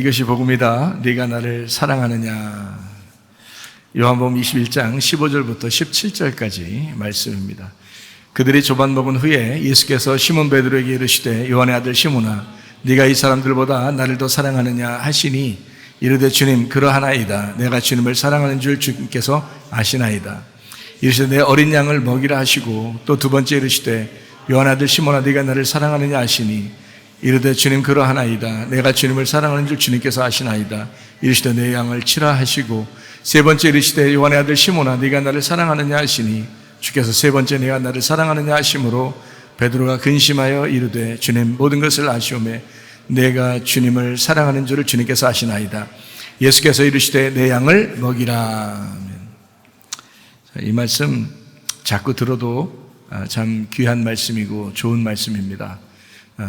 이것이 복음이다. 네가 나를 사랑하느냐. 요한복음 21장 15절부터 17절까지 말씀입니다. 그들이 조반 먹은 후에 예수께서 시몬 베드로에게 이르시되 요한의 아들 시몬아 네가 이 사람들보다 나를 더 사랑하느냐 하시니 이르되 주님 그러하나이다. 내가 주님을 사랑하는 줄 주님께서 아시나이다. 이르시되 내 어린 양을 먹이라 하시고 또 두 번째 이르시되 요한의 아들 시몬아 네가 나를 사랑하느냐 하시니 이르되 주님 그러하나이다. 내가 주님을 사랑하는 줄 주님께서 아시나이다. 이르시되 내 양을 치라 하시고 세 번째 이르시되 요한의 아들 시몬아 네가 나를 사랑하느냐 하시니 주께서 세 번째 내가 나를 사랑하느냐 하심으로 베드로가 근심하여 이르되 주님 모든 것을 아시오매 내가 주님을 사랑하는 줄을 주님께서 아시나이다. 예수께서 이르시되 내 양을 먹이라. 이 말씀 자꾸 들어도 참 귀한 말씀이고 좋은 말씀입니다.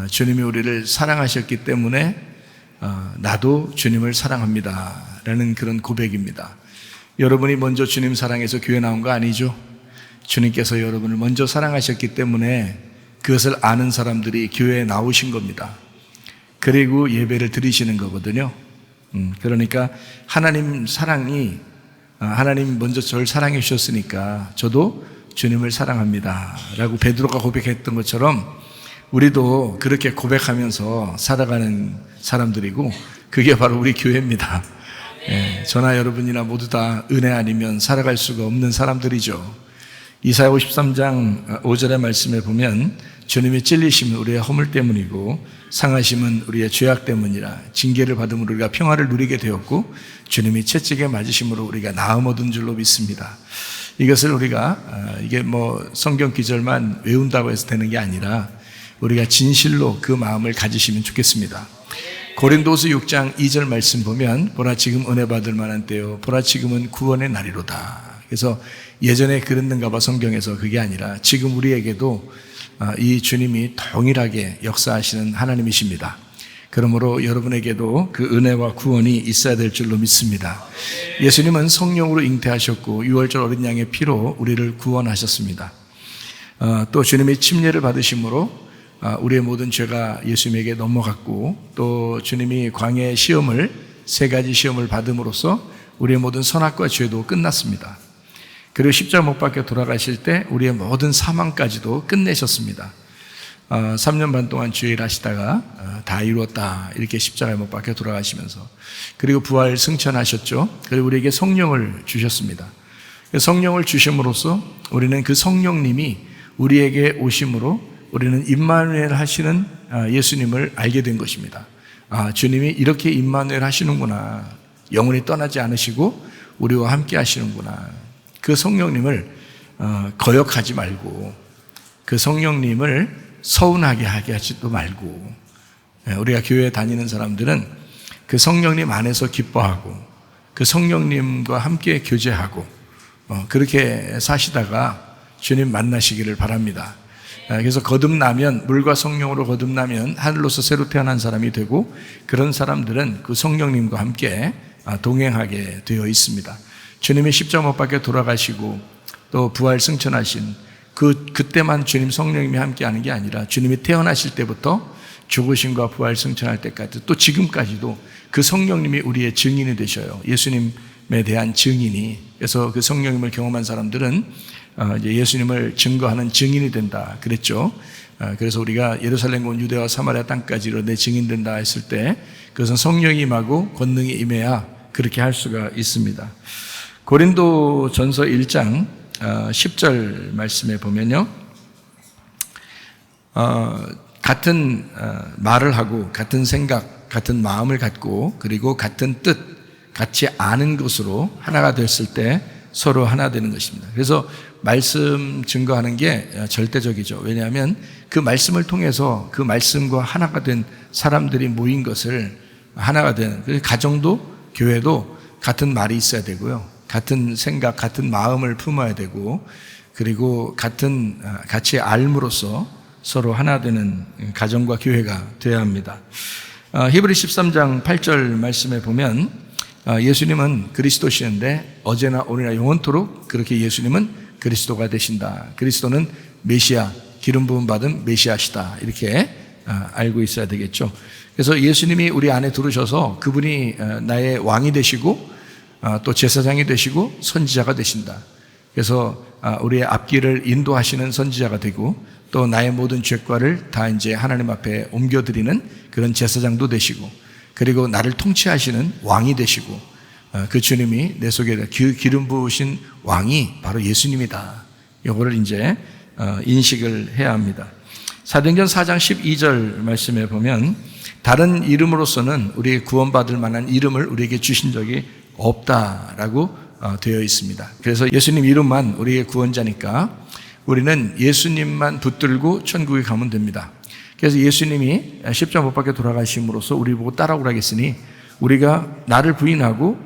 주님이 우리를 사랑하셨기 때문에 나도 주님을 사랑합니다 라는 그런 고백입니다. 여러분이 먼저 주님 사랑해서 교회 나온 거 아니죠? 주님께서 여러분을 먼저 사랑하셨기 때문에 그것을 아는 사람들이 교회에 나오신 겁니다. 그리고 예배를 드리시는 거거든요. 그러니까 하나님 사랑이 하나님 먼저 저를 사랑해 주셨으니까 저도 주님을 사랑합니다 라고 베드로가 고백했던 것처럼 우리도 그렇게 고백하면서 살아가는 사람들이고 그게 바로 우리 교회입니다. 저나 여러분이나 모두 다 은혜 아니면 살아갈 수가 없는 사람들이죠. 이사야 53장 5절의 말씀에 보면 주님이 찔리심은 우리의 허물 때문이고 상하심은 우리의 죄악 때문이라 징계를 받음으로 우리가 평화를 누리게 되었고 주님이 채찍에 맞으심으로 우리가 나음 얻은 줄로 믿습니다. 이것을 우리가 이게 성경 기절만 외운다고 해서 되는 게 아니라 우리가 진실로 그 마음을 가지시면 좋겠습니다. 고린도서 6장 2절 말씀 보면 보라 지금 은혜 받을 만한 때요 보라 지금은 구원의 날이로다. 그래서 예전에 그랬는가 봐 성경에서 그게 아니라 지금 우리에게도 이 주님이 동일하게 역사하시는 하나님이십니다. 그러므로 여러분에게도 그 은혜와 구원이 있어야 될 줄로 믿습니다. 예수님은 성령으로 잉태하셨고 6월절 어린 양의 피로 우리를 구원하셨습니다. 또 주님의 침례를 받으심으로 우리의 모든 죄가 예수님에게 넘어갔고 또 주님이 광야의 시험을 세 가지 시험을 받음으로써 우리의 모든 선악과 죄도 끝났습니다. 그리고 십자가 못 박혀 돌아가실 때 우리의 모든 사망까지도 끝내셨습니다. 3년 반 동안 주일 하시다가 다 이루었다 이렇게 십자가에 못 박혀 돌아가시면서 그리고 부활 승천하셨죠. 그리고 우리에게 성령을 주셨습니다. 성령을 주심으로써 우리는 그 성령님이 우리에게 오심으로 우리는 임마누엘 하시는 예수님을 알게 된 것입니다. 주님이 이렇게 임마누엘 하시는구나. 영원히 떠나지 않으시고 우리와 함께 하시는구나. 그 성령님을 거역하지 말고 그 성령님을 서운하게 하게 하지도 말고 우리가 교회에 다니는 사람들은 그 성령님 안에서 기뻐하고 그 성령님과 함께 교제하고 그렇게 사시다가 주님 만나시기를 바랍니다. 그래서 거듭나면 물과 성령으로 거듭나면 하늘로서 새로 태어난 사람이 되고 그런 사람들은 그 성령님과 함께 동행하게 되어 있습니다. 주님이 십자가 못 박혀 돌아가시고 또 부활 승천하신 그때만 주님 성령님이 함께 하는 게 아니라 주님이 태어나실 때부터 죽으심과 부활 승천할 때까지 또 지금까지도 그 성령님이 우리의 증인이 되셔요. 예수님에 대한 증인이. 그래서 그 성령님을 경험한 사람들은 이제 예수님을 증거하는 증인이 된다 그랬죠. 그래서 우리가 예루살렘 온 유대와 사마리아 땅까지 내 증인 된다 했을 때 그것은 성령이 임하고 권능이 임해야 그렇게 할 수가 있습니다. 고린도전서 1장 10절 말씀에 보면요, 같은 말을 하고 같은 생각, 같은 마음을 갖고 그리고 같은 뜻, 같이 아는 것으로 하나가 됐을 때 서로 하나 되는 것입니다. 그래서 말씀 증거하는 게 절대적이죠. 왜냐하면 그 말씀을 통해서 그 말씀과 하나가 된 사람들이 모인 것을 하나가 되는, 가정도 교회도 같은 말이 있어야 되고요. 같은 생각, 같은 마음을 품어야 되고 그리고 같이 알므로써 서로 하나 되는 가정과 교회가 되어야 합니다. 히브리 13장 8절 말씀에 보면 예수님은 그리스도시는데 어제나 오늘이나 영원토록 그렇게 예수님은 그리스도가 되신다. 그리스도는 메시아, 기름 부음 받은 메시아시다. 이렇게 알고 있어야 되겠죠. 그래서 예수님이 우리 안에 들어오셔서 그분이 나의 왕이 되시고 또 제사장이 되시고 선지자가 되신다. 그래서 우리의 앞길을 인도하시는 선지자가 되고 또 나의 모든 죄과를 다 이제 하나님 앞에 옮겨드리는 그런 제사장도 되시고 그리고 나를 통치하시는 왕이 되시고 그 주님이 내 속에 기름 부으신 왕이 바로 예수님이다. 이거를 이제 인식을 해야 합니다. 사도행전 4장 12절 말씀에 보면 다른 이름으로서는 우리 구원받을 만한 이름을 우리에게 주신 적이 없다라고 되어 있습니다. 그래서 예수님 이름만 우리의 구원자니까 우리는 예수님만 붙들고 천국에 가면 됩니다. 그래서 예수님이 십자가 못 박혀 돌아가심으로써 우리 보고 따라오라 했으니 우리가 나를 부인하고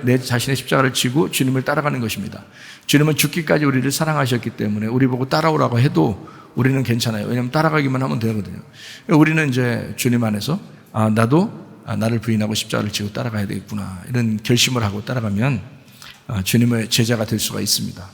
내 자신의 십자가를 지고 주님을 따라가는 것입니다. 주님은 죽기까지 우리를 사랑하셨기 때문에 우리 보고 따라오라고 해도 우리는 괜찮아요. 왜냐하면 따라가기만 하면 되거든요. 우리는 이제 주님 안에서 나도 나를 부인하고 십자가를 지고 따라가야 되겠구나 이런 결심을 하고 따라가면 주님의 제자가 될 수가 있습니다.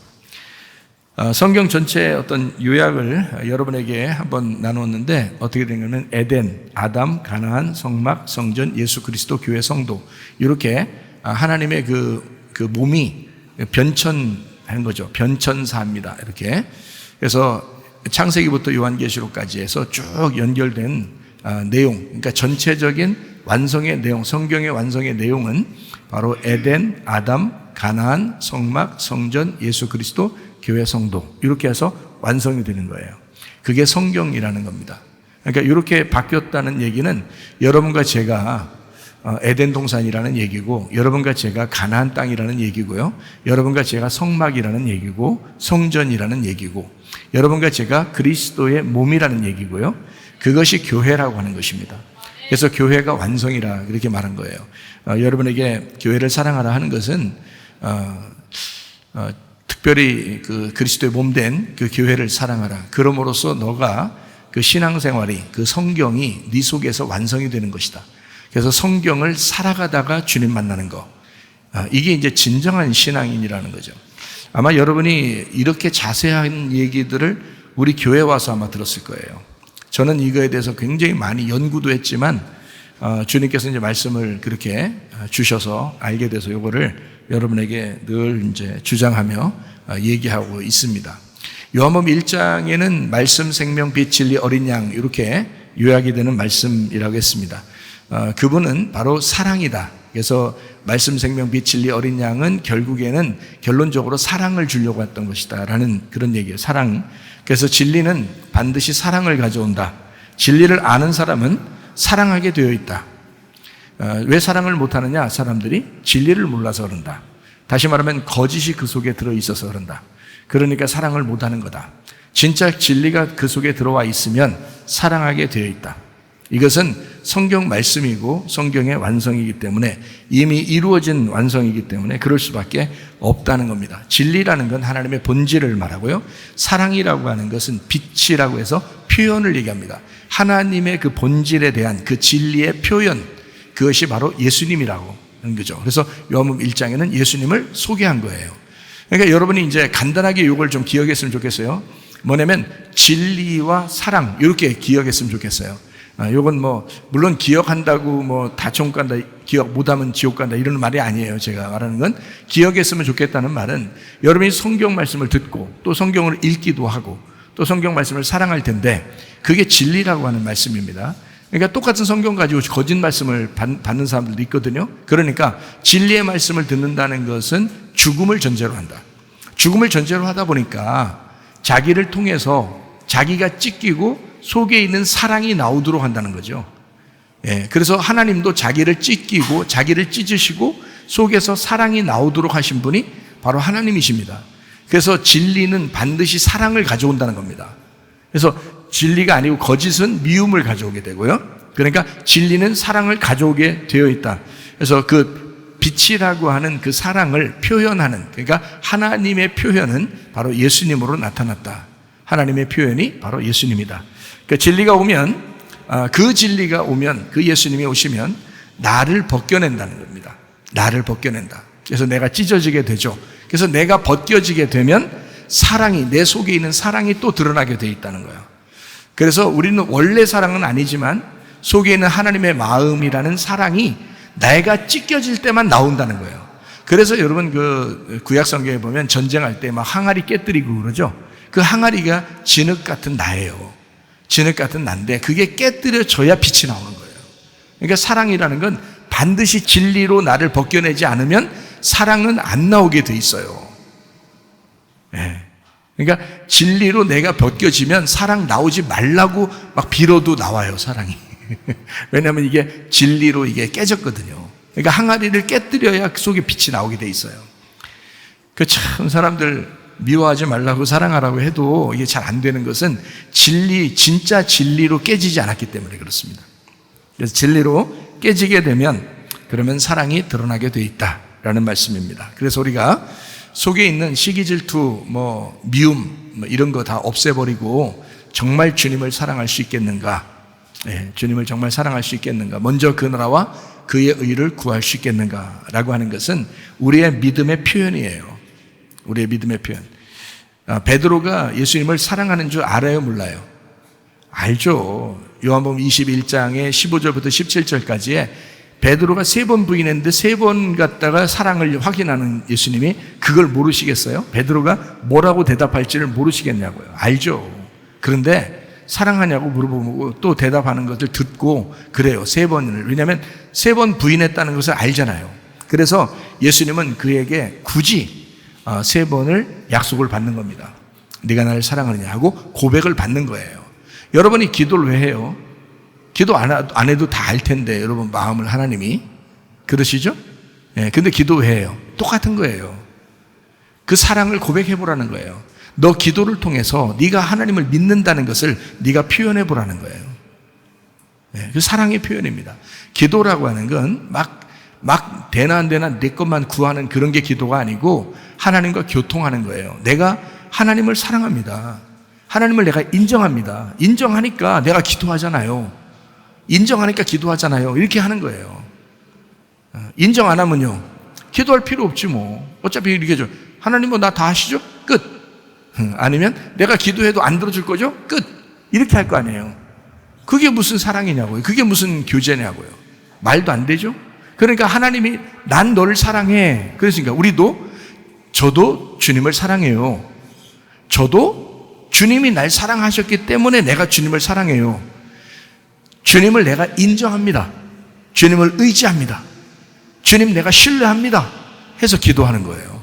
성경 전체의 어떤 요약을 여러분에게 한번 나누었는데 어떻게 되냐면 에덴, 아담, 가나안, 성막, 성전, 예수 그리스도, 교회, 성도 이렇게 하나님의 그 몸이 변천한 거죠. 변천사입니다. 이렇게. 그래서 창세기부터 요한계시록까지 해서 쭉 연결된 내용, 그러니까 전체적인 완성의 내용, 성경의 완성의 내용은 바로 에덴, 아담, 가나안, 성막, 성전, 예수 그리스도, 교회, 성도 이렇게 해서 완성이 되는 거예요. 그게 성경이라는 겁니다. 그러니까 이렇게 바뀌었다는 얘기는 여러분과 제가 에덴 동산이라는 얘기고 여러분과 제가 가나안 땅이라는 얘기고요. 여러분과 제가 성막이라는 얘기고 성전이라는 얘기고 여러분과 제가 그리스도의 몸이라는 얘기고요. 그것이 교회라고 하는 것입니다. 그래서 교회가 완성이라 이렇게 말한 거예요. 여러분에게 교회를 사랑하라 하는 것은 특별히 그 그리스도의 몸된 그 교회를 사랑하라. 그럼으로써 너가 그 신앙생활이 그 성경이 네 속에서 완성이 되는 것이다. 그래서 성경을 살아가다가 주님 만나는 거. 이게 이제 진정한 신앙인이라는 거죠. 아마 여러분이 이렇게 자세한 얘기들을 우리 교회 와서 아마 들었을 거예요. 저는 이거에 대해서 굉장히 많이 연구도 했지만 주님께서 이제 말씀을 그렇게 주셔서 알게 돼서 이거를 여러분에게 늘 이제 주장하며 얘기하고 있습니다. 요한복음 1장에는 말씀, 생명, 빛, 진리, 어린 양 이렇게 요약이 되는 말씀이라고 했습니다. 그분은 바로 사랑이다. 그래서 말씀, 생명, 빛, 진리, 어린 양은 결국에는 결론적으로 사랑을 주려고 했던 것이다 라는 그런 얘기예요. 사랑. 그래서 진리는 반드시 사랑을 가져온다. 진리를 아는 사람은 사랑하게 되어 있다. 왜 사랑을 못하느냐? 사람들이 진리를 몰라서 그런다. 다시 말하면 거짓이 그 속에 들어있어서 그런다. 그러니까 사랑을 못하는 거다. 진짜 진리가 그 속에 들어와 있으면 사랑하게 되어 있다. 이것은 성경 말씀이고 성경의 완성이기 때문에 이미 이루어진 완성이기 때문에 그럴 수밖에 없다는 겁니다. 진리라는 건 하나님의 본질을 말하고요. 사랑이라고 하는 것은 빛이라고 해서 표현을 얘기합니다. 하나님의 그 본질에 대한 그 진리의 표현, 그것이 바로 예수님이라고 하는 거죠. 그래서 요한복음 1장에는 예수님을 소개한 거예요. 그러니까 여러분이 이제 간단하게 이걸 좀 기억했으면 좋겠어요. 뭐냐면 진리와 사랑 이렇게 기억했으면 좋겠어요. 요건 물론 기억한다고 다 천국 간다, 기억 못하면 지옥 간다 이런 말이 아니에요. 제가 말하는 건 기억했으면 좋겠다는 말은 여러분이 성경 말씀을 듣고 또 성경을 읽기도 하고 또 성경 말씀을 사랑할 텐데 그게 진리라고 하는 말씀입니다. 그러니까 똑같은 성경 가지고 거짓 말씀을 받는 사람들도 있거든요. 그러니까 진리의 말씀을 듣는다는 것은 죽음을 전제로 한다. 죽음을 전제로 하다 보니까 자기를 통해서 자기가 찢기고 속에 있는 사랑이 나오도록 한다는 거죠. 예, 그래서 하나님도 자기를 찢기고 자기를 찢으시고 속에서 사랑이 나오도록 하신 분이 바로 하나님이십니다. 그래서 진리는 반드시 사랑을 가져온다는 겁니다. 그래서 진리가 아니고 거짓은 미움을 가져오게 되고요. 그러니까 진리는 사랑을 가져오게 되어 있다. 그래서 그 빛이라고 하는 그 사랑을 표현하는, 그러니까 하나님의 표현은 바로 예수님으로 나타났다. 하나님의 표현이 바로 예수님이다. 그 진리가 오면, 그 진리가 오면, 그 예수님이 오시면 나를 벗겨낸다는 겁니다. 나를 벗겨낸다. 그래서 내가 찢어지게 되죠. 그래서 내가 벗겨지게 되면 사랑이, 내 속에 있는 사랑이 또 드러나게 돼 있다는 거예요. 그래서 우리는 원래 사랑은 아니지만 속에 있는 하나님의 마음이라는 사랑이 내가 찢겨질 때만 나온다는 거예요. 그래서 여러분 그 구약 성경에 보면 전쟁할 때 막 항아리 깨뜨리고 그러죠. 그 항아리가 진흙 같은 나예요. 진흙 같은 난데 그게 깨뜨려져야 빛이 나오는 거예요. 그러니까 사랑이라는 건 반드시 진리로 나를 벗겨내지 않으면 사랑은 안 나오게 돼 있어요. 네. 그러니까 진리로 내가 벗겨지면 사랑 나오지 말라고 막 빌어도 나와요, 사랑이. 왜냐하면 이게 진리로 이게 깨졌거든요. 그러니까 항아리를 깨뜨려야 그 속에 빛이 나오게 돼 있어요. 그 참 사람들 미워하지 말라고 사랑하라고 해도 이게 잘 안 되는 것은 진짜 진리로 깨지지 않았기 때문에 그렇습니다. 그래서 진리로 깨지게 되면 그러면 사랑이 드러나게 돼 있다라는 말씀입니다. 그래서 우리가 속에 있는 시기, 질투, 미움 이런 거 다 없애버리고 정말 주님을 사랑할 수 있겠는가? 네, 주님을 정말 사랑할 수 있겠는가? 먼저 그 나라와 그의 의를 구할 수 있겠는가라고 하는 것은 우리의 믿음의 표현이에요. 우리의 믿음의 표현. 베드로가 예수님을 사랑하는 줄 알아요, 몰라요? 알죠. 요한복음 21장의 15절부터 17절까지에 베드로가 3번 부인했는데 3번 갖다가 사랑을 확인하는 예수님이 그걸 모르시겠어요? 베드로가 뭐라고 대답할지를 모르시겠냐고요. 알죠. 그런데 사랑하냐고 물어보고 또 대답하는 것을 듣고 그래요. 3번을. 왜냐하면 3번 부인했다는 것을 알잖아요. 그래서 예수님은 그에게 굳이 3번을 약속을 받는 겁니다. 네가 나를 사랑하느냐 하고 고백을 받는 거예요. 여러분이 기도를 왜 해요? 기도 안 해도 다 알 텐데 여러분 마음을 하나님이 그러시죠? 예, 근데 기도 왜 해요? 똑같은 거예요. 그 사랑을 고백해 보라는 거예요. 너 기도를 통해서 네가 하나님을 믿는다는 것을 네가 표현해 보라는 거예요. 예, 그 사랑의 표현입니다. 기도라고 하는 건 막 되나 안 되나 내 것만 구하는 그런 게 기도가 아니고 하나님과 교통하는 거예요. 내가 하나님을 사랑합니다. 하나님을 내가 인정합니다. 인정하니까 내가 기도하잖아요. 인정하니까 기도하잖아요. 이렇게 하는 거예요. 인정 안 하면요, 기도할 필요 없지 뭐. 어차피 이렇게 죠. 하나님 나 다 하시죠? 끝. 아니면 내가 기도해도 안 들어줄 거죠? 끝. 이렇게 할 거 아니에요. 그게 무슨 사랑이냐고요. 그게 무슨 교제냐고요. 말도 안 되죠. 그러니까 하나님이 난 너를 사랑해. 그러니까 저도 주님을 사랑해요. 저도 주님이 날 사랑하셨기 때문에 내가 주님을 사랑해요. 주님을 내가 인정합니다. 주님을 의지합니다. 주님 내가 신뢰합니다. 해서 기도하는 거예요.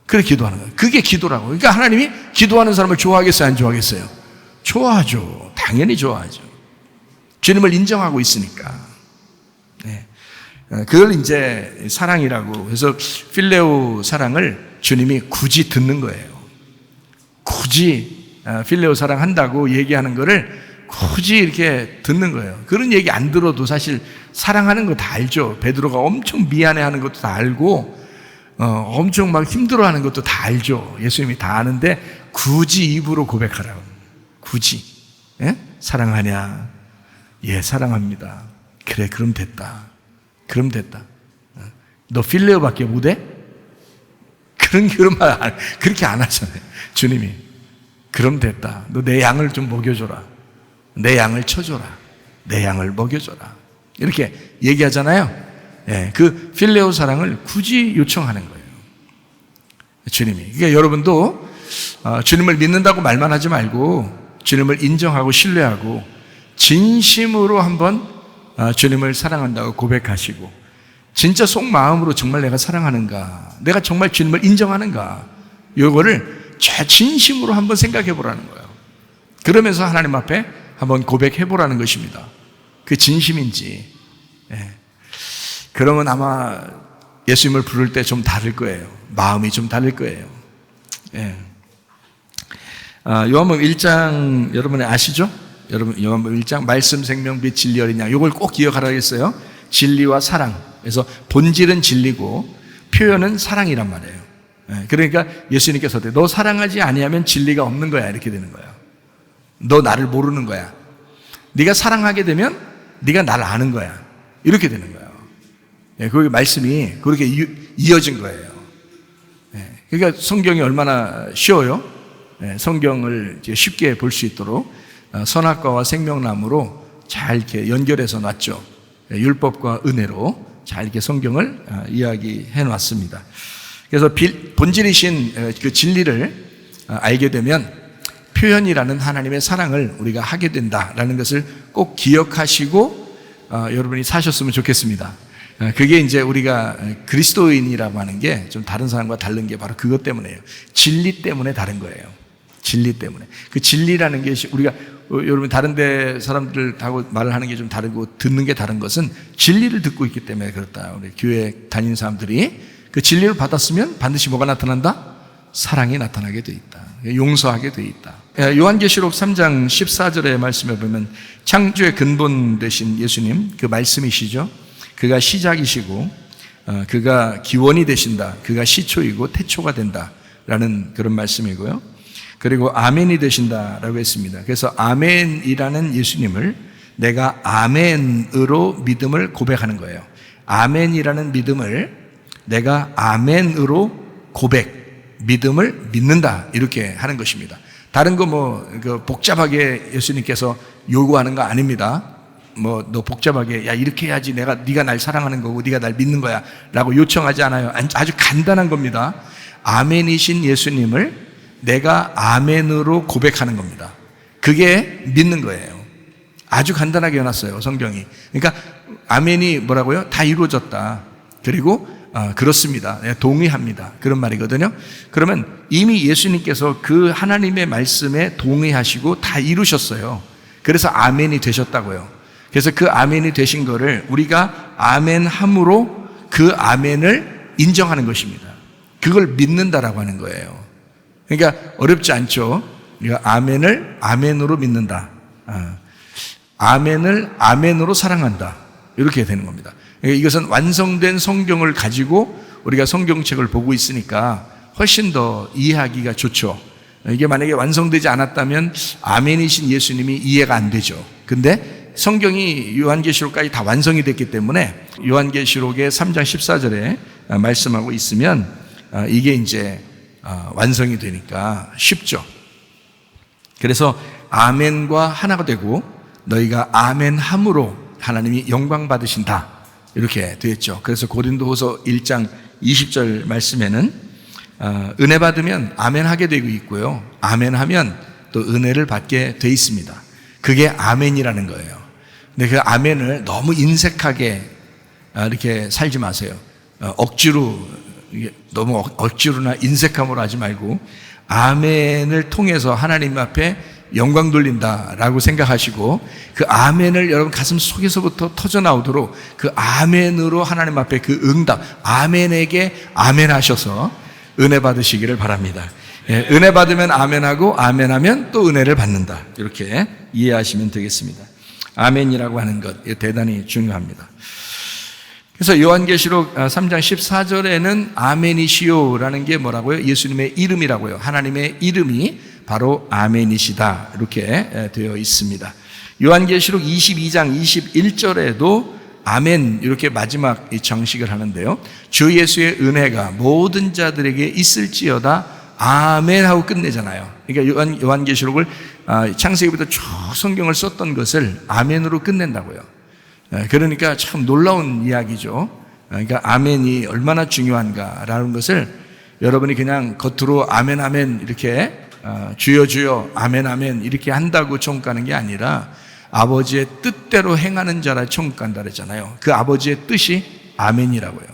그래 기도하는 거예요. 그게 기도라고. 그러니까 하나님이 기도하는 사람을 좋아하겠어요? 안 좋아하겠어요? 좋아하죠. 당연히 좋아하죠. 주님을 인정하고 있으니까. 네. 그걸 이제 사랑이라고. 그래서 필레오 사랑을 주님이 굳이 듣는 거예요. 굳이 필레오 사랑 한다고 얘기하는 거를 굳이 이렇게 듣는 거예요. 그런 얘기 안 들어도 사실 사랑하는 거 다 알죠. 베드로가 엄청 미안해하는 것도 다 알고 엄청 막 힘들어하는 것도 다 알죠. 예수님이 다 아는데 굳이 입으로 고백하라고. 굳이. 예? 사랑하냐? 예, 사랑합니다. 그래, 그럼 됐다. 그럼 됐다. 너 필레오밖에 못해? 그런 말 그렇게 안 하잖아요. 주님이. 그럼 됐다. 너 내 양을 좀 먹여줘라. 내 양을 쳐줘라. 내 양을 먹여줘라. 이렇게 얘기하잖아요. 예, 그 필레오 사랑을 굳이 요청하는 거예요. 주님이. 그러니까 여러분도 주님을 믿는다고 말만 하지 말고 주님을 인정하고 신뢰하고 진심으로 한번 주님을 사랑한다고 고백하시고 진짜 속마음으로 정말 내가 사랑하는가, 내가 정말 주님을 인정하는가, 이거를 진심으로 한번 생각해 보라는 거예요. 그러면서 하나님 앞에 한번 고백해 보라는 것입니다. 그 진심인지. 예. 그러면 아마 예수님을 부를 때 좀 다를 거예요. 마음이 좀 다를 거예요. 예. 요한복음 1장 여러분 아시죠? 여러분 요한복음 1장 말씀 생명 빛 진리 어린 양, 이걸 꼭 기억하라겠어요. 진리와 사랑. 그래서 본질은 진리고 표현은 사랑이란 말이에요. 예. 그러니까 예수님께서 너 사랑하지 아니하면 진리가 없는 거야, 이렇게 되는 거예요. 너 나를 모르는 거야. 네가 사랑하게 되면 네가 나를 아는 거야, 이렇게 되는 거예요. 예, 그 말씀이 그렇게 이어진 거예요. 예, 그러니까 성경이 얼마나 쉬워요. 예, 성경을 쉽게 볼 수 있도록 선악과와 생명나무로 잘 이렇게 연결해서 놨죠. 율법과 은혜로 잘 이렇게 성경을 이야기해 놨습니다. 그래서 본질이신 그 진리를 알게 되면 표현이라는 하나님의 사랑을 우리가 하게 된다라는 것을 꼭 기억하시고 여러분이 사셨으면 좋겠습니다. 그게 이제 우리가 그리스도인이라고 하는 게 좀 다른 사람과 다른 게 바로 그것 때문이에요. 진리 때문에 다른 거예요. 진리 때문에. 그 진리라는 게 우리가 여러분 다른 데 사람들하고 말을 하는 게 좀 다르고 듣는 게 다른 것은 진리를 듣고 있기 때문에 그렇다. 우리 교회 다니는 사람들이 그 진리를 받았으면 반드시 뭐가 나타난다? 사랑이 나타나게 돼 있다. 용서하게 돼 있다. 요한계시록 3장 14절의 말씀에 보면 창조의 근본 되신 예수님, 그 말씀이시죠. 그가 시작이시고 그가 기원이 되신다. 그가 시초이고 태초가 된다라는 그런 말씀이고요. 그리고 아멘이 되신다라고 했습니다. 그래서 아멘이라는 예수님을 내가 아멘으로 믿음을 고백하는 거예요. 아멘이라는 믿음을 내가 아멘으로 고백, 믿음을 믿는다 이렇게 하는 것입니다. 다른 거 복잡하게 예수님께서 요구하는 거 아닙니다. 너 복잡하게 이렇게 해야지 네가 날 사랑하는 거고 네가 날 믿는 거야 라고 요청하지 않아요. 아주 간단한 겁니다. 아멘이신 예수님을 내가 아멘으로 고백하는 겁니다. 그게 믿는 거예요. 아주 간단하게 해놨어요, 성경이. 그러니까 아멘이 뭐라고요? 다 이루어졌다. 그리고 그렇습니다. 동의합니다. 그런 말이거든요. 그러면 이미 예수님께서 그 하나님의 말씀에 동의하시고 다 이루셨어요. 그래서 아멘이 되셨다고요. 그래서 그 아멘이 되신 거를 우리가 아멘함으로 그 아멘을 인정하는 것입니다. 그걸 믿는다라고 하는 거예요. 그러니까 어렵지 않죠. 우리가 아멘을 아멘으로 믿는다. 아멘을 아멘으로 사랑한다. 이렇게 되는 겁니다. 그러니까 이것은 완성된 성경을 가지고 우리가 성경책을 보고 있으니까 훨씬 더 이해하기가 좋죠. 이게 만약에 완성되지 않았다면 아멘이신 예수님이 이해가 안 되죠. 근데 성경이 요한계시록까지 다 완성이 됐기 때문에 요한계시록의 3장 14절에 말씀하고 있으면 이게 이제 완성이 되니까 쉽죠. 그래서 아멘과 하나가 되고 너희가 아멘함으로 하나님이 영광 받으신다 이렇게 되었죠. 그래서 고린도후서 1장 20절 말씀에는 은혜 받으면 아멘하게 되고 있고요, 아멘하면 또 은혜를 받게 돼 있습니다. 그게 아멘이라는 거예요. 근데 그 아멘을 너무 인색하게 이렇게 살지 마세요. 억지로, 너무 억지로나 인색함으로 하지 말고 아멘을 통해서 하나님 앞에 영광 돌린다라고 생각하시고 그 아멘을 여러분 가슴 속에서부터 터져 나오도록 그 아멘으로 하나님 앞에 그 응답, 아멘에게 아멘하셔서 은혜 받으시기를 바랍니다. 은혜 받으면 아멘하고 아멘하면 또 은혜를 받는다. 이렇게 이해하시면 되겠습니다. 아멘이라고 하는 것 대단히 중요합니다. 그래서 요한계시록 3장 14절에는 아멘이시오라는 게 뭐라고요? 예수님의 이름이라고요. 하나님의 이름이 바로 아멘이시다 이렇게 되어 있습니다. 요한계시록 22장 21절에도 아멘 이렇게 마지막 정식을 하는데요, 주 예수의 은혜가 모든 자들에게 있을지어다 아멘 하고 끝내잖아요. 그러니까 요한계시록을 창세기부터 쭉 성경을 썼던 것을 아멘으로 끝낸다고요. 그러니까 참 놀라운 이야기죠. 그러니까 아멘이 얼마나 중요한가라는 것을 여러분이 그냥 겉으로 아멘 아멘 이렇게 주여 주여 아멘 아멘 이렇게 한다고 천국 가는 게 아니라 아버지의 뜻대로 행하는 자라 천국 간다 그랬잖아요. 그 아버지의 뜻이 아멘이라고요.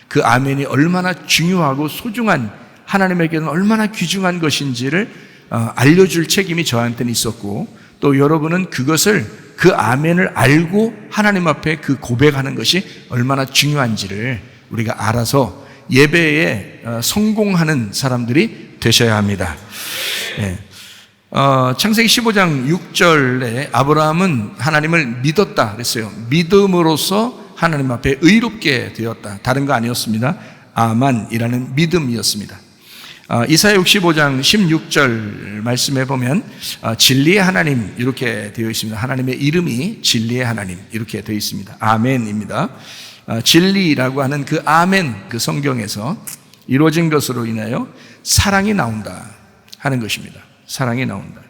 그 아멘이 얼마나 중요하고 소중한, 하나님에게는 얼마나 귀중한 것인지를 알려줄 책임이 저한테는 있었고, 또 여러분은 그것을, 그 아멘을 알고 하나님 앞에 그 고백하는 것이 얼마나 중요한지를 우리가 알아서 예배에 성공하는 사람들이 되셔야 합니다. 네. 창세기 15장 6절에 아브라함은 하나님을 믿었다 그랬어요. 믿음으로써 하나님 앞에 의롭게 되었다. 다른 거 아니었습니다. 아만이라는 믿음이었습니다. 이사야 65장 16절 말씀에 보면 진리의 하나님 이렇게 되어 있습니다. 하나님의 이름이 진리의 하나님 이렇게 되어 있습니다. 아멘입니다. 진리라고 하는 그 아멘, 그 성경에서 이루어진 것으로 인하여 사랑이 나온다 하는 것입니다. 사랑이 나온다.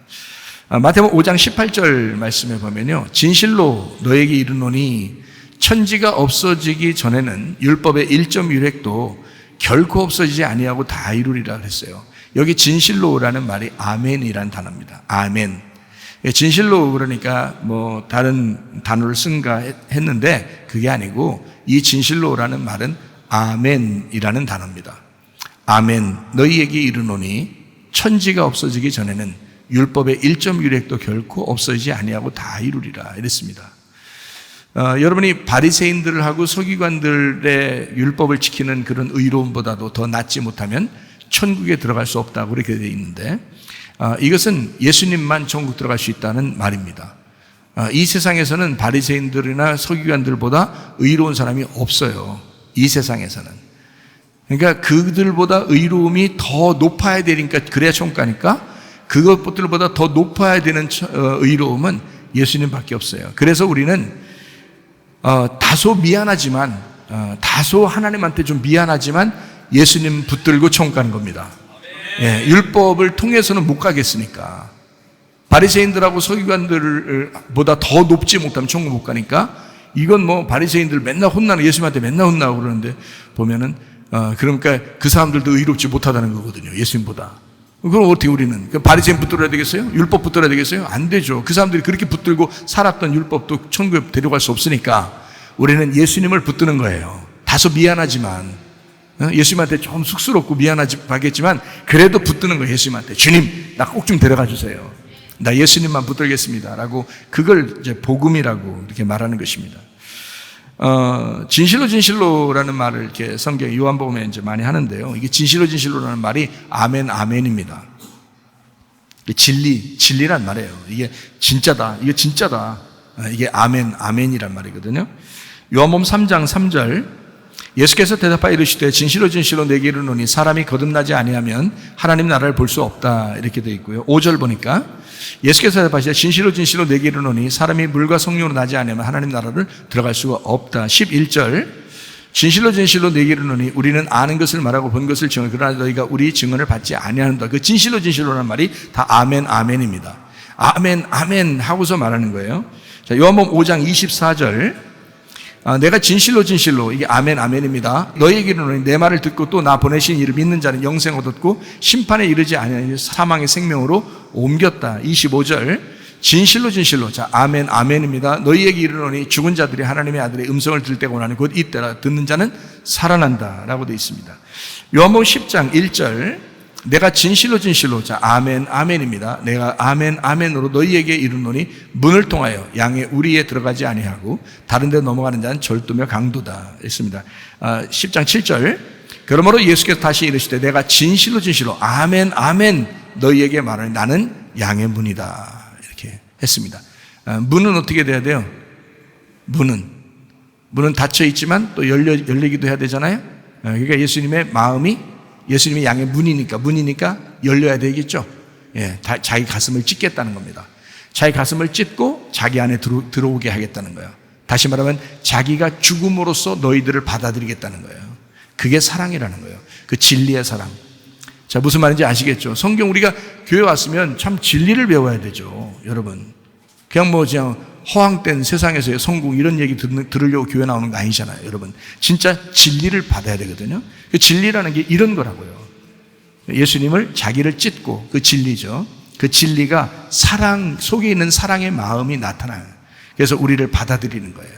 마태복음 5장 18절 말씀에 보면요, 진실로 너에게 이르노니 천지가 없어지기 전에는 율법의 1.1획도 결코 없어지지 아니하고 다 이루리라 그랬어요. 여기 진실로라는 말이 아멘이라는 단어입니다. 아멘. 진실로 그러니까 뭐 다른 단어를 쓴가 했는데 그게 아니고 이 진실로라는 말은 아멘이라는 단어입니다. 아멘. 너희에게 이르노니 천지가 없어지기 전에는 율법의 1.1획도 결코 없어지지 아니하고 다 이루리라 이랬습니다. 여러분이 바리새인들하고 서기관들의 율법을 지키는 그런 의로움보다도 더 낫지 못하면 천국에 들어갈 수 없다고 그렇게 되어 있는데, 이것은 예수님만 천국 들어갈 수 있다는 말입니다. 이 세상에서는 바리새인들이나 서기관들보다 의로운 사람이 없어요. 이 세상에서는. 그러니까 그들보다 의로움이 더 높아야 되니까, 그래야 천국 가니까 그것들보다 더 높아야 되는 의로움은 예수님밖에 없어요. 그래서 우리는 다소 미안하지만, 다소 하나님한테 좀 미안하지만 예수님 붙들고 천국 가는 겁니다. 예, 율법을 통해서는 못 가겠으니까. 바리새인들하고 서기관들보다 더 높지 못하면 천국 못 가니까, 이건 뭐 바리새인들 맨날 혼나는, 예수님한테 맨날 혼나고 그러는데 보면은 그러니까 그 사람들도 의롭지 못하다는 거거든요, 예수님보다. 그럼 어떻게 우리는 바리새인 붙들어야 되겠어요? 율법 붙들어야 되겠어요? 안 되죠. 그 사람들이 그렇게 붙들고 살았던 율법도 천국에 데려갈 수 없으니까 우리는 예수님을 붙드는 거예요. 다소 미안하지만, 예수님한테 좀 쑥스럽고 미안하겠지만 그래도 붙드는 거예요. 예수님한테 주님, 나 꼭 좀 데려가 주세요. 나 예수님만 붙들겠습니다 라고, 그걸 이제 복음이라고 이렇게 말하는 것입니다. 진실로 진실로라는 말을 이렇게 성경 요한복음에 이제 많이 하는데요, 이게 진실로 진실로라는 말이 아멘 아멘입니다. 진리란 말이에요. 이게 진짜다, 이게 진짜다, 이게 아멘 아멘이란 말이거든요. 요한복음 3장 3절, 예수께서 대답하여 이르시되 진실로 진실로 내게 이르노니 사람이 거듭나지 아니하면 하나님 나라를 볼 수 없다, 이렇게 되어 있고요. 5절 보니까 예수께서 대답하시되 진실로 진실로 내게 이르노니 사람이 물과 성령으로 나지 아니하면 하나님 나라를 들어갈 수가 없다. 11절, 진실로 진실로 내게 이르노니 우리는 아는 것을 말하고 본 것을 증언, 그러나 너희가 우리 증언을 받지 아니하는다. 그 진실로 진실로라는 말이 다 아멘 아멘입니다. 아멘 아멘 하고서 말하는 거예요. 자, 요한복음 5장 24절, 내가 진실로 진실로, 이게 아멘 아멘입니다. 너희에게 이르노니 내 말을 듣고 또 나 보내신 이를 믿는 자는 영생 얻었고 심판에 이르지 아니하니 사망의 생명으로 옮겼다. 25절, 진실로 진실로, 자 아멘 아멘입니다. 너희에게 이르노니 죽은 자들이 하나님의 아들의 음성을 들을 때가 오나니 곧 이때라. 듣는 자는 살아난다 라고 되어 있습니다. 요한복음 10장 1절, 내가 진실로 진실로, 자 아멘 아멘입니다. 내가 아멘 아멘으로 너희에게 이르노니 문을 통하여 양의 우리에 들어가지 아니하고 다른 데 넘어가는 자는 절도며 강도다 했습니다. 10장 7절, 그러므로 예수께서 다시 이르시되 내가 진실로 진실로 아멘 아멘 너희에게 말하니 나는 양의 문이다, 이렇게 했습니다. 문은 어떻게 돼야 돼요? 문은 닫혀 있지만 또 열리기도 해야 되잖아요. 그러니까 예수님의 마음이, 예수님이 양의 문이니까 열려야 되겠죠. 예, 자기 가슴을 찢겠다는 겁니다. 자기 가슴을 찢고 자기 안에 들어오게 하겠다는 거예요. 다시 말하면 자기가 죽음으로써 너희들을 받아들이겠다는 거예요. 그게 사랑이라는 거예요. 그 진리의 사랑. 자, 무슨 말인지 아시겠죠? 성경, 우리가 교회 왔으면 참 진리를 배워야 되죠, 여러분. 그냥 허황된 세상에서의 성공 이런 얘기 들으려고 교회 나오는 거 아니잖아요, 여러분. 진짜 진리를 받아야 되거든요. 그 진리라는 게 이런 거라고요. 예수님을, 자기를 찢고, 그 진리죠. 그 진리가 사랑 속에 있는 사랑의 마음이 나타나요. 그래서 우리를 받아들이는 거예요.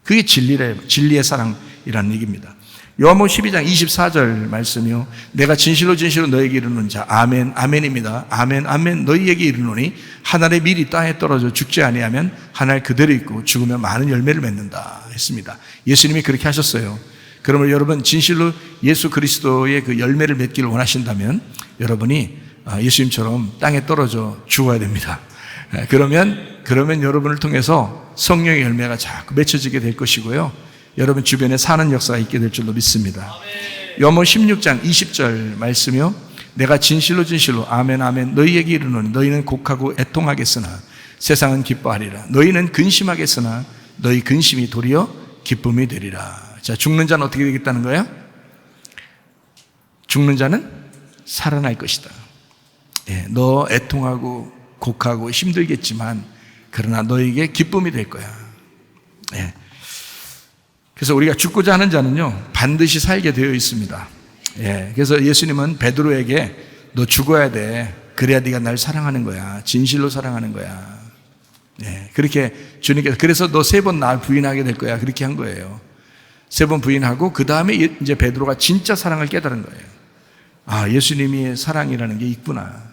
그게 진리의 사랑이라는 얘기입니다. 요한복음 12장 24절 말씀이요, 내가 진실로 진실로 너에게 이르는 자 아멘 아멘입니다. 아멘 아멘 너희에게 이르노니 한 알의 밀이 땅에 떨어져 죽지 아니하면 한 알 그대로 있고 죽으면 많은 열매를 맺는다 했습니다. 예수님이 그렇게 하셨어요. 그러면 여러분, 진실로 예수 그리스도의 그 열매를 맺기를 원하신다면 여러분이 예수님처럼 땅에 떨어져 죽어야 됩니다. 그러면 여러분을 통해서 성령의 열매가 자꾸 맺혀지게 될 것이고요, 여러분 주변에 사는 역사가 있게 될 줄로 믿습니다. 요한복음 16장 20절 말씀이요, 내가 진실로 진실로 아멘 아멘 너희에게 이르노니 너희는 곡하고 애통하겠으나 세상은 기뻐하리라. 너희는 근심하겠으나 너희 근심이 도리어 기쁨이 되리라. 자, 죽는 자는 어떻게 되겠다는 거예요? 죽는 자는 살아날 것이다. 예, 너 애통하고 곡하고 힘들겠지만 그러나 너에게 기쁨이 될 거야. 예. 그래서 우리가 죽고자 하는 자는요 반드시 살게 되어 있습니다. 예. 그래서 예수님은 베드로에게 너 죽어야 돼. 그래야 네가 날 사랑하는 거야. 진실로 사랑하는 거야. 예. 그렇게 주님께서 그래서 너 3번 날 부인하게 될 거야. 그렇게 한 거예요. 3번 부인하고 그 다음에 이제 베드로가 진짜 사랑을 깨달은 거예요. 아, 예수님이 사랑이라는 게 있구나.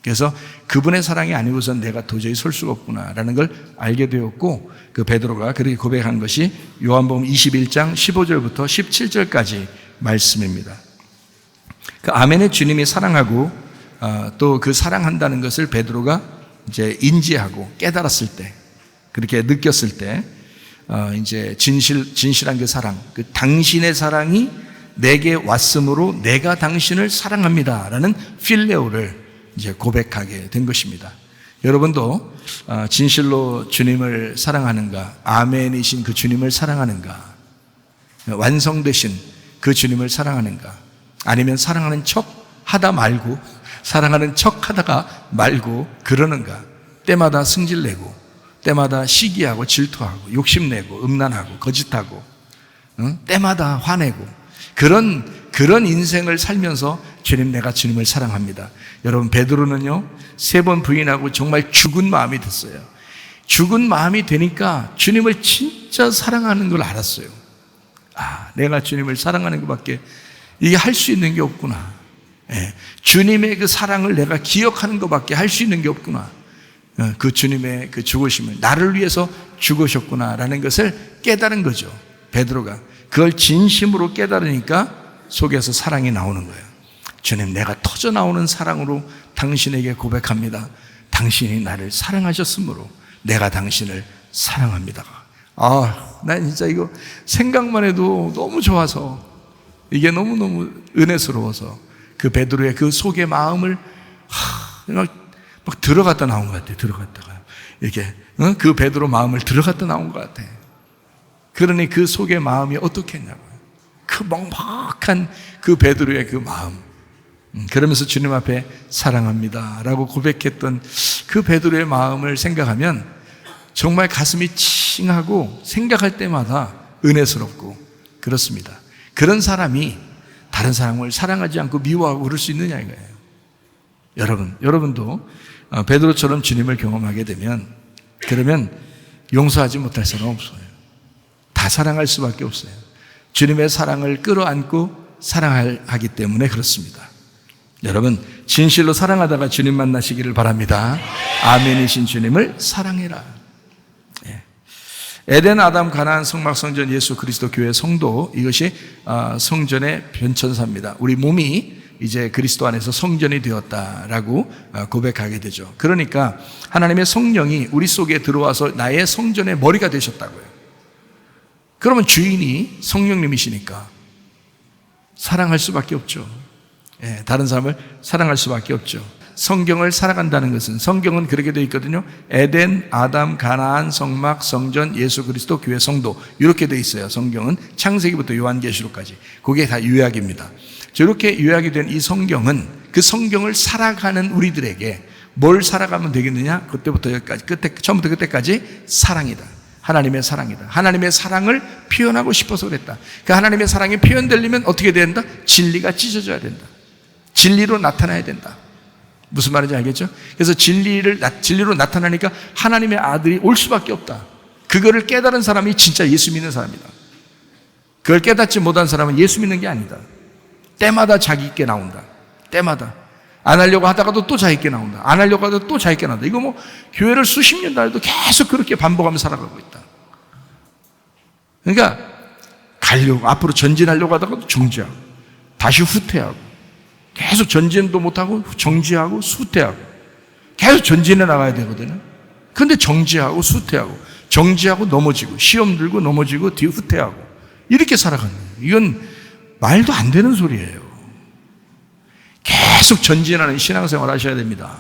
그래서 그분의 사랑이 아니고선 내가 도저히 설 수가 없구나라는 걸 알게 되었고 그 베드로가 그렇게 고백한 것이 요한복음 21장 15절부터 17절까지 말씀입니다. 그 아멘의 주님이 사랑하고 또 그 사랑한다는 것을 베드로가 이제 인지하고 깨달았을 때 그렇게 느꼈을 때 이제 진실한 그 사랑, 그 당신의 사랑이 내게 왔으므로 내가 당신을 사랑합니다라는 필레오를 이제 고백하게 된 것입니다. 여러분도 진실로 주님을 사랑하는가? 아멘이신 그 주님을 사랑하는가? 완성되신 그 주님을 사랑하는가? 아니면 사랑하는 척 하다 말고 사랑하는 척 하다가 말고 그러는가? 때마다 승질내고 때마다 시기하고 질투하고 욕심내고 음란하고 거짓하고 때마다 화내고 그런 인생을 살면서 주님 내가 주님을 사랑합니다. 여러분 베드로는요 3번 부인하고 정말 죽은 마음이 됐어요. 죽은 마음이 되니까 주님을 진짜 사랑하는 걸 알았어요. 아, 내가 주님을 사랑하는 것밖에 이게 할 수 있는 게 없구나. 예, 주님의 그 사랑을 내가 기억하는 것밖에 할 수 있는 게 없구나. 그 주님의 그 죽으심을 나를 위해서 죽으셨구나라는 것을 깨달은 거죠. 베드로가 그걸 진심으로 깨달으니까 속에서 사랑이 나오는 거예요. 주님 내가 터져 나오는 사랑으로 당신에게 고백합니다. 당신이 나를 사랑하셨으므로 내가 당신을 사랑합니다. 아, 난 진짜 이거 생각만 해도 너무 좋아서 이게 너무너무 은혜스러워서 그 베드로의 그 속의 마음을 막 들어갔다 나온 것 같아요. 들어갔다가 이렇게 그 베드로 마음을 들어갔다 나온 것 같아. 그러니 그 속의 마음이 어떻겠냐고요. 그 먹먹한 그 베드로의 그 마음. 그러면서 주님 앞에 사랑합니다 라고 고백했던 그 베드로의 마음을 생각하면 정말 가슴이 칭하고 생각할 때마다 은혜스럽고 그렇습니다. 그런 사람이 다른 사람을 사랑하지 않고 미워하고 그럴 수 있느냐 이거예요. 여러분도 베드로처럼 주님을 경험하게 되면 그러면 용서하지 못할 사람 없어요. 다 사랑할 수밖에 없어요. 주님의 사랑을 끌어안고 사랑하기 때문에 그렇습니다. 여러분 진실로 사랑하다가 주님 만나시기를 바랍니다. 아멘이신 주님을 사랑해라. 에덴, 아담, 가나안, 성막, 성전, 예수 그리스도 교회 성도 이것이 성전의 변천사입니다. 우리 몸이 이제 그리스도 안에서 성전이 되었다라고 고백하게 되죠. 그러니까 하나님의 성령이 우리 속에 들어와서 나의 성전의 머리가 되셨다고요. 그러면 주인이 성령님이시니까 사랑할 수밖에 없죠. 다른 사람을 사랑할 수밖에 없죠. 성경을 살아간다는 것은 성경은 그렇게 되어 있거든요. 에덴, 아담, 가나안, 성막, 성전, 예수 그리스도 교회 성도 이렇게 되어 있어요. 성경은 창세기부터 요한계시록까지 그게 다 요약입니다. 저렇게 요약이 된 이 성경은 그 성경을 살아가는 우리들에게 뭘 살아가면 되겠느냐? 그때부터 여기까지 처음부터 끝까지 사랑이다. 하나님의 사랑이다. 하나님의 사랑을 표현하고 싶어서 그랬다. 그 하나님의 사랑이 표현되려면 어떻게 된다? 진리가 찢어져야 된다. 진리로 나타나야 된다. 무슨 말인지 알겠죠? 그래서 진리로 나타나니까 하나님의 아들이 올 수밖에 없다. 그거를 깨달은 사람이 진짜 예수 믿는 사람이다. 그걸 깨닫지 못한 사람은 예수 믿는 게 아니다. 때마다 자기 있게 나온다. 때마다. 안 하려고 하다가도 또 자기 있게 나온다. 안 하려고 하다가 또 자기 있게 나온다. 이거 뭐 교회를 수십 년 다녀도 계속 그렇게 반복하면서 살아가고 있다. 그러니까 앞으로 전진하려고 하다가도 정지하고 다시 후퇴하고 계속 전진도 못하고 정지하고 후퇴하고 계속 전진해 나가야 되거든요. 그런데 정지하고 후퇴하고 정지하고 넘어지고 시험 들고 넘어지고 뒤에 후퇴하고 이렇게 살아가는 거예요. 이건 말도 안 되는 소리예요. 계속 전진하는 신앙생활 하셔야 됩니다.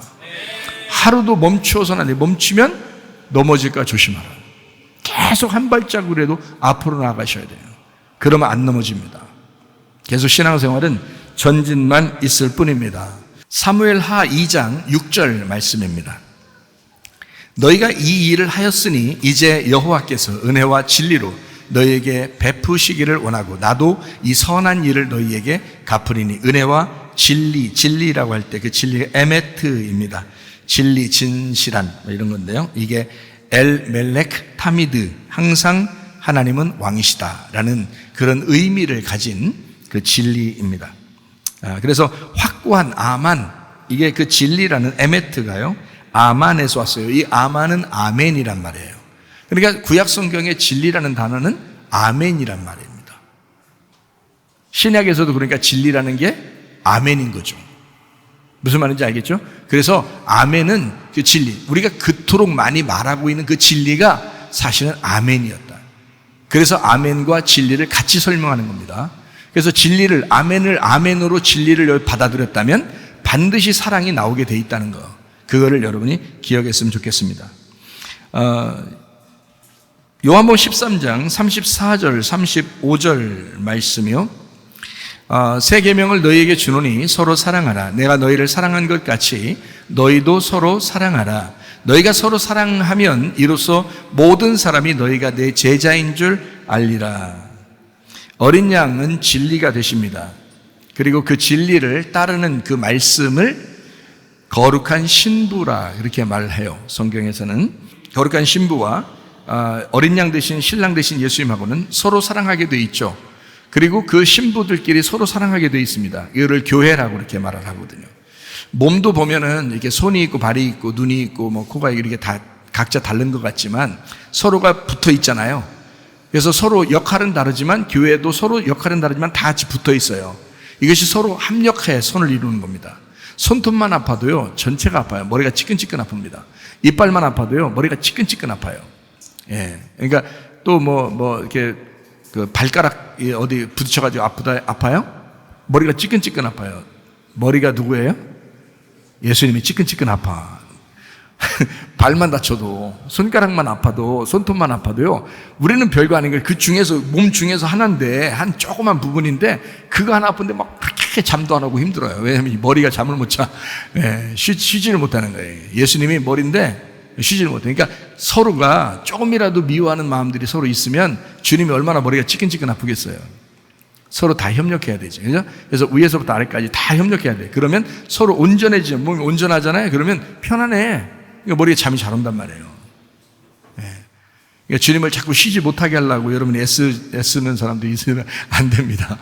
하루도 멈추어서는 안 돼요. 멈추면 넘어질까 조심하라. 계속 한 발자국이라도 앞으로 나아가셔야 돼요. 그러면 안 넘어집니다. 계속 신앙생활은 전진만 있을 뿐입니다. 사무엘하 2장 6절 말씀입니다. 너희가 이 일을 하였으니 이제 여호와께서 은혜와 진리로 너희에게 베푸시기를 원하고 나도 이 선한 일을 너희에게 갚으리니. 은혜와 진리라고 할 때 그 진리가 에메트입니다. 진리, 진실한 이런 건데요. 이게 엘 멜렉 타미드, 항상 하나님은 왕이시다라는 그런 의미를 가진 그 진리입니다. 그래서 확고한 아만, 이게 그 진리라는 에메트가요, 아만에서 왔어요. 이 아만은 아멘이란 말이에요. 그러니까 구약 성경의 진리라는 단어는 아멘이란 말입니다. 신약에서도 그러니까 진리라는 게 아멘인 거죠. 무슨 말인지 알겠죠? 그래서 아멘은 그 진리, 우리가 그토록 많이 말하고 있는 그 진리가 사실은 아멘이었다. 그래서 아멘과 진리를 같이 설명하는 겁니다. 그래서 진리를, 아멘을 아멘으로 진리를 받아들였다면 반드시 사랑이 나오게 돼 있다는 거, 그거를 여러분이 기억했으면 좋겠습니다. 요한복음 13장 34절 35절 말씀이요. 새 계명을 너희에게 주노니 서로 사랑하라. 내가 너희를 사랑한 것 같이 너희도 서로 사랑하라. 너희가 서로 사랑하면 이로써 모든 사람이 너희가 내 제자인 줄 알리라. 어린 양은 진리가 되십니다. 그리고 그 진리를 따르는 그 말씀을 거룩한 신부라 그렇게 말해요. 성경에서는 거룩한 신부와 어린 양 대신 신랑 대신 예수님하고는 서로 사랑하게 돼 있죠. 그리고 그 신부들끼리 서로 사랑하게 돼 있습니다. 이거를 교회라고 이렇게 말을 하거든요. 몸도 보면은 이렇게 손이 있고 발이 있고 눈이 있고 뭐 코가 이렇게 다 각자 다른 것 같지만 서로가 붙어 있잖아요. 그래서 서로 역할은 다르지만, 교회도 서로 역할은 다르지만 다 같이 붙어 있어요. 이것이 서로 합력해 손을 이루는 겁니다. 손톱만 아파도요, 전체가 아파요. 머리가 찌끈찌끈 아픕니다. 이빨만 아파도요, 머리가 찌끈찌끈 아파요. 예. 그러니까 또 이렇게 그 발가락 어디 부딪혀가지고 아파요? 머리가 찌끈찌끈 아파요. 머리가 누구예요? 예수님이 찌끈찌끈 아파. 발만 다쳐도, 손가락만 아파도, 손톱만 아파도요, 우리는 별거 아닌 거예요. 그 중에서, 몸 중에서 하나인데, 한 조그만 부분인데, 그거 하나 아픈데 막 그렇게 잠도 안 하고 힘들어요. 왜냐하면 머리가 잠을 못 자. 쉬지를 못하는 거예요. 예수님이 머리인데, 쉬지를 못해요. 그러니까 서로가 조금이라도 미워하는 마음들이 서로 있으면 주님이 얼마나 머리가 찌끈찌끈 아프겠어요. 서로 다 협력해야 되죠. 그래서 위에서부터 아래까지 다 협력해야 돼요. 그러면 서로 온전해지죠. 몸이 온전하잖아요. 그러면 편안해. 그러니까 머리에 잠이 잘 온단 말이에요. 그러니까 주님을 자꾸 쉬지 못하게 하려고 여러분이 애쓰는 사람도 있으면 안 됩니다.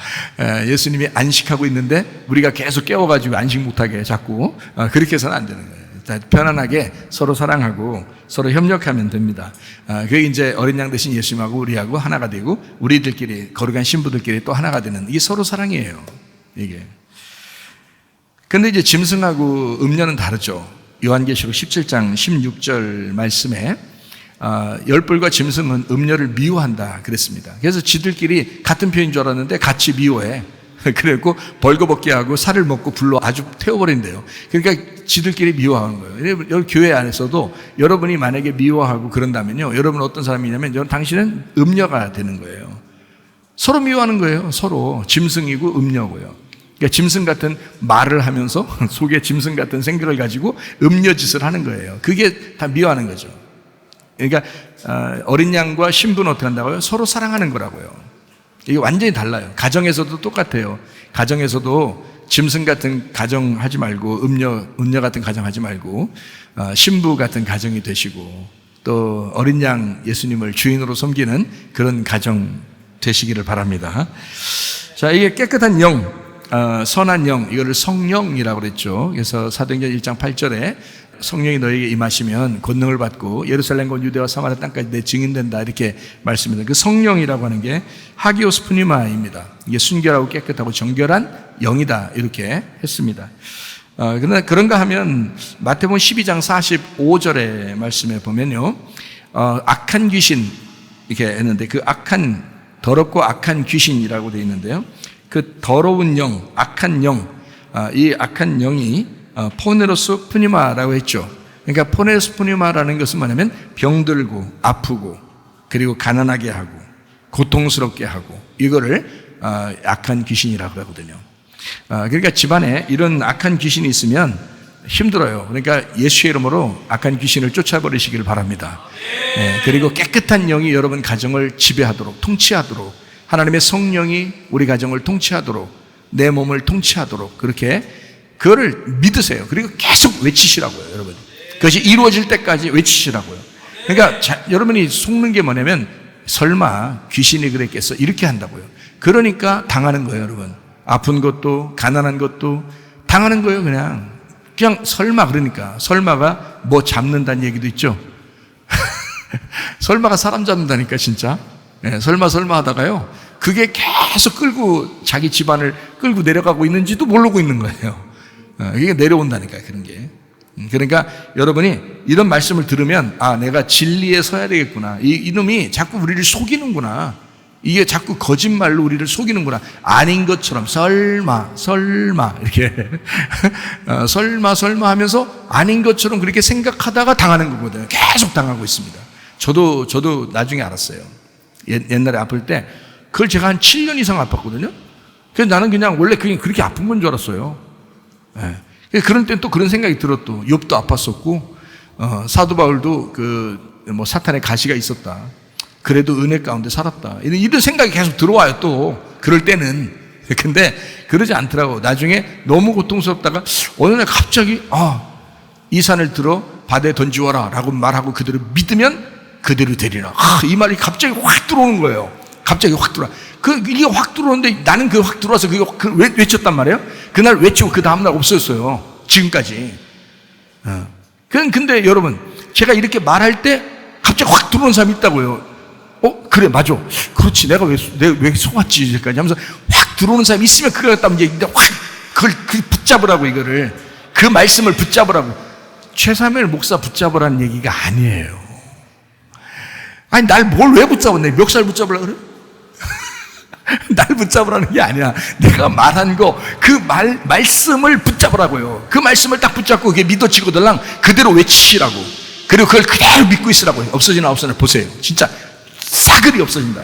예수님이 안식하고 있는데 우리가 계속 깨워가지고 안식 못하게 자꾸, 그렇게 해서는 안 되는 거예요. 편안하게 서로 사랑하고 서로 협력하면 됩니다. 그게 이제 어린 양 대신 예수님하고 우리하고 하나가 되고, 우리들끼리, 거룩한 신부들끼리 또 하나가 되는, 이게 서로 사랑이에요. 이게. 근데 이제 짐승하고 음녀는 다르죠. 요한계시록 17장 16절 말씀에 열불과 짐승은 음녀를 미워한다 그랬습니다. 그래서 지들끼리 같은 편인 줄 알았는데 같이 미워해. 그래갖고 벌거벗게 하고 살을 먹고 불로 아주 태워버린대요. 그러니까 지들끼리 미워하는 거예요. 여기 교회 안에서도 여러분이 만약에 미워하고 그런다면요, 여러분 어떤 사람이냐면 당신은 음녀가 되는 거예요. 서로 미워하는 거예요. 서로. 짐승이고 음녀고요. 그러니까 짐승 같은 말을 하면서 속에 짐승 같은 생각을 가지고 음녀 짓을 하는 거예요. 그게 다 미워하는 거죠. 그러니까 어린 양과 신부는 어떻게 한다고요? 서로 사랑하는 거라고요. 이게 완전히 달라요. 가정에서도 똑같아요. 가정에서도 짐승 같은 가정 하지 말고, 음녀 같은 가정 하지 말고, 신부 같은 가정이 되시고, 또 어린 양 예수님을 주인으로 섬기는 그런 가정 되시기를 바랍니다. 자, 이게 깨끗한 영, 선한 영, 이거를 성령이라고 그랬죠. 그래서 사도행전 1장 8절에 성령이 너에게 임하시면 권능을 받고 예루살렘과 유대와 사마리아 땅까지 내 증인된다, 이렇게 말씀합니다. 그 성령이라고 하는 게 하기오스 푸니마입니다. 이게 순결하고 깨끗하고 정결한 영이다, 이렇게 했습니다. 그러나 그런가 하면 마태복음 12장 45절의 말씀에 보면요, 악한 귀신 이렇게 했는데, 그 악한, 더럽고 악한 귀신이라고 되어 있는데요, 그 더러운 영, 악한 영, 이 악한 영이 포네로스 푸니마라고 했죠. 그러니까 포네로스 푸니마라는 것은 뭐냐면 병들고 아프고 그리고 가난하게 하고 고통스럽게 하고, 이거를 악한 귀신이라고 하거든요. 그러니까 집안에 이런 악한 귀신이 있으면 힘들어요. 그러니까 예수의 이름으로 악한 귀신을 쫓아버리시기를 바랍니다. 그리고 깨끗한 영이 여러분 가정을 지배하도록, 통치하도록, 하나님의 성령이 우리 가정을 통치하도록, 내 몸을 통치하도록, 그렇게 그거를 믿으세요. 그리고 계속 외치시라고요, 여러분. 그것이 이루어질 때까지 외치시라고요. 그러니까 여러분이 속는 게 뭐냐면, 설마 귀신이 그랬겠어, 이렇게 한다고요. 그러니까 당하는 거예요, 여러분. 아픈 것도 가난한 것도 당하는 거예요. 그냥 설마, 그러니까 설마가 뭐 잡는다는 얘기도 있죠. 설마가 사람 잡는다니까, 진짜. 설마 하다가요, 그게 계속 끌고 자기 집안을 끌고 내려가고 있는지도 모르고 있는 거예요. 이게 내려온다니까, 그런 게. 그러니까 여러분이 이런 말씀을 들으면, 아, 내가 진리에 서야 되겠구나. 이놈이 자꾸 우리를 속이는구나. 이게 자꾸 거짓말로 우리를 속이는구나. 아닌 것처럼 설마 이렇게 설마 하면서 아닌 것처럼 그렇게 생각하다가 당하는 거거든요. 계속 당하고 있습니다. 저도 나중에 알았어요. 옛날에 아플 때 그걸 제가 한 7년 이상 아팠거든요. 그래서 나는 그냥 원래 그렇게 아픈 건 줄 알았어요. 그런 때는 또 그런 생각이 들었또. 욥도 아팠었고, 사도 바울도 사탄의 가시가 있었다. 그래도 은혜 가운데 살았다. 이런 생각이 계속 들어와요, 또. 그럴 때는. 근데 그러지 않더라고. 나중에 너무 고통스럽다가 어느 날 갑자기, 이 산을 들어 바다에 던지워라 라고 말하고 그대로 믿으면 그대로 되리라. 이 말이 갑자기 확 들어오는 거예요. 갑자기 확 들어와. 이게 확 들어오는데 나는 확 들어와서 외쳤단 말이에요. 그날 외치고 그 다음날 없어졌어요. 지금까지. 근데 여러분, 제가 이렇게 말할 때 갑자기 확 들어오는 사람이 있다고요. 그래, 맞아. 그렇지. 내가 왜 속았지, 이제까지 하면서 확 들어오는 사람이 있으면 그걸 갖다 이제 확, 그걸 붙잡으라고, 이거를. 그 말씀을 붙잡으라고. 최사무엘 목사 붙잡으라는 얘기가 아니에요. 아니, 날 뭘 왜 붙잡았네? 멱살 붙잡으려고 그래? 날 붙잡으라는 게 아니야. 내가 말한 말씀을 붙잡으라고요. 그 말씀을 딱 붙잡고 그게 믿어지거들랑 그대로 외치시라고. 그리고 그걸 그대로 믿고 있으라고요. 없어지나 보세요. 진짜 사글이 없어진다.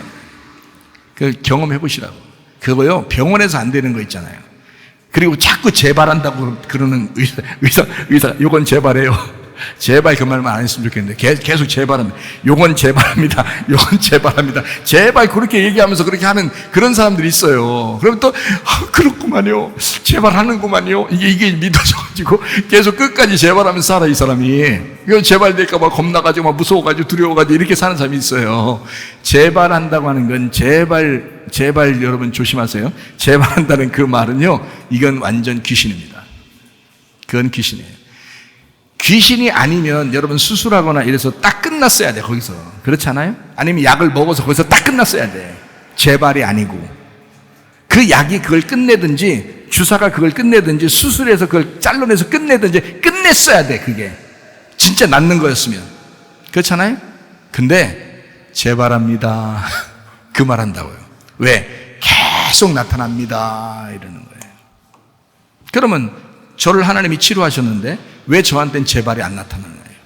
그걸 경험해 보시라고. 그거요, 병원에서 안 되는 거 있잖아요. 그리고 자꾸 재발한다고 그러는 의사, 요건 재발해요. 제발 그 말만 안 했으면 좋겠는데 계속 재발합니다. 요건 재발합니다. 요건 재발합니다. 제발 그렇게 얘기하면서 그렇게 하는 그런 사람들이 있어요. 그러면 또 그렇구만요. 재발하는구만요. 이게 믿어져가지고 계속 끝까지 재발하면서 살아, 이 사람이. 이건 재발될까 봐 겁나가지고 막 무서워가지고 두려워가지고 이렇게 사는 사람이 있어요. 재발한다고 하는 건 제발 여러분 조심하세요. 재발한다는 그 말은요, 이건 완전 귀신입니다. 그건 귀신이에요. 귀신이 아니면 여러분 수술하거나 이래서 딱 끝났어야 돼, 거기서. 그렇지 않아요? 아니면 약을 먹어서 거기서 딱 끝났어야 돼. 재발이 아니고. 그 약이 그걸 끝내든지, 주사가 그걸 끝내든지, 수술해서 그걸 잘라내서 끝내든지, 끝냈어야 돼, 그게. 진짜 낫는 거였으면. 그렇잖아요? 근데, 재발합니다. 그 말 한다고요. 왜? 계속 나타납니다. 이러는 거예요. 그러면, 저를 하나님이 치료하셨는데, 왜 저한테는 재발이 안 나타나는 거예요?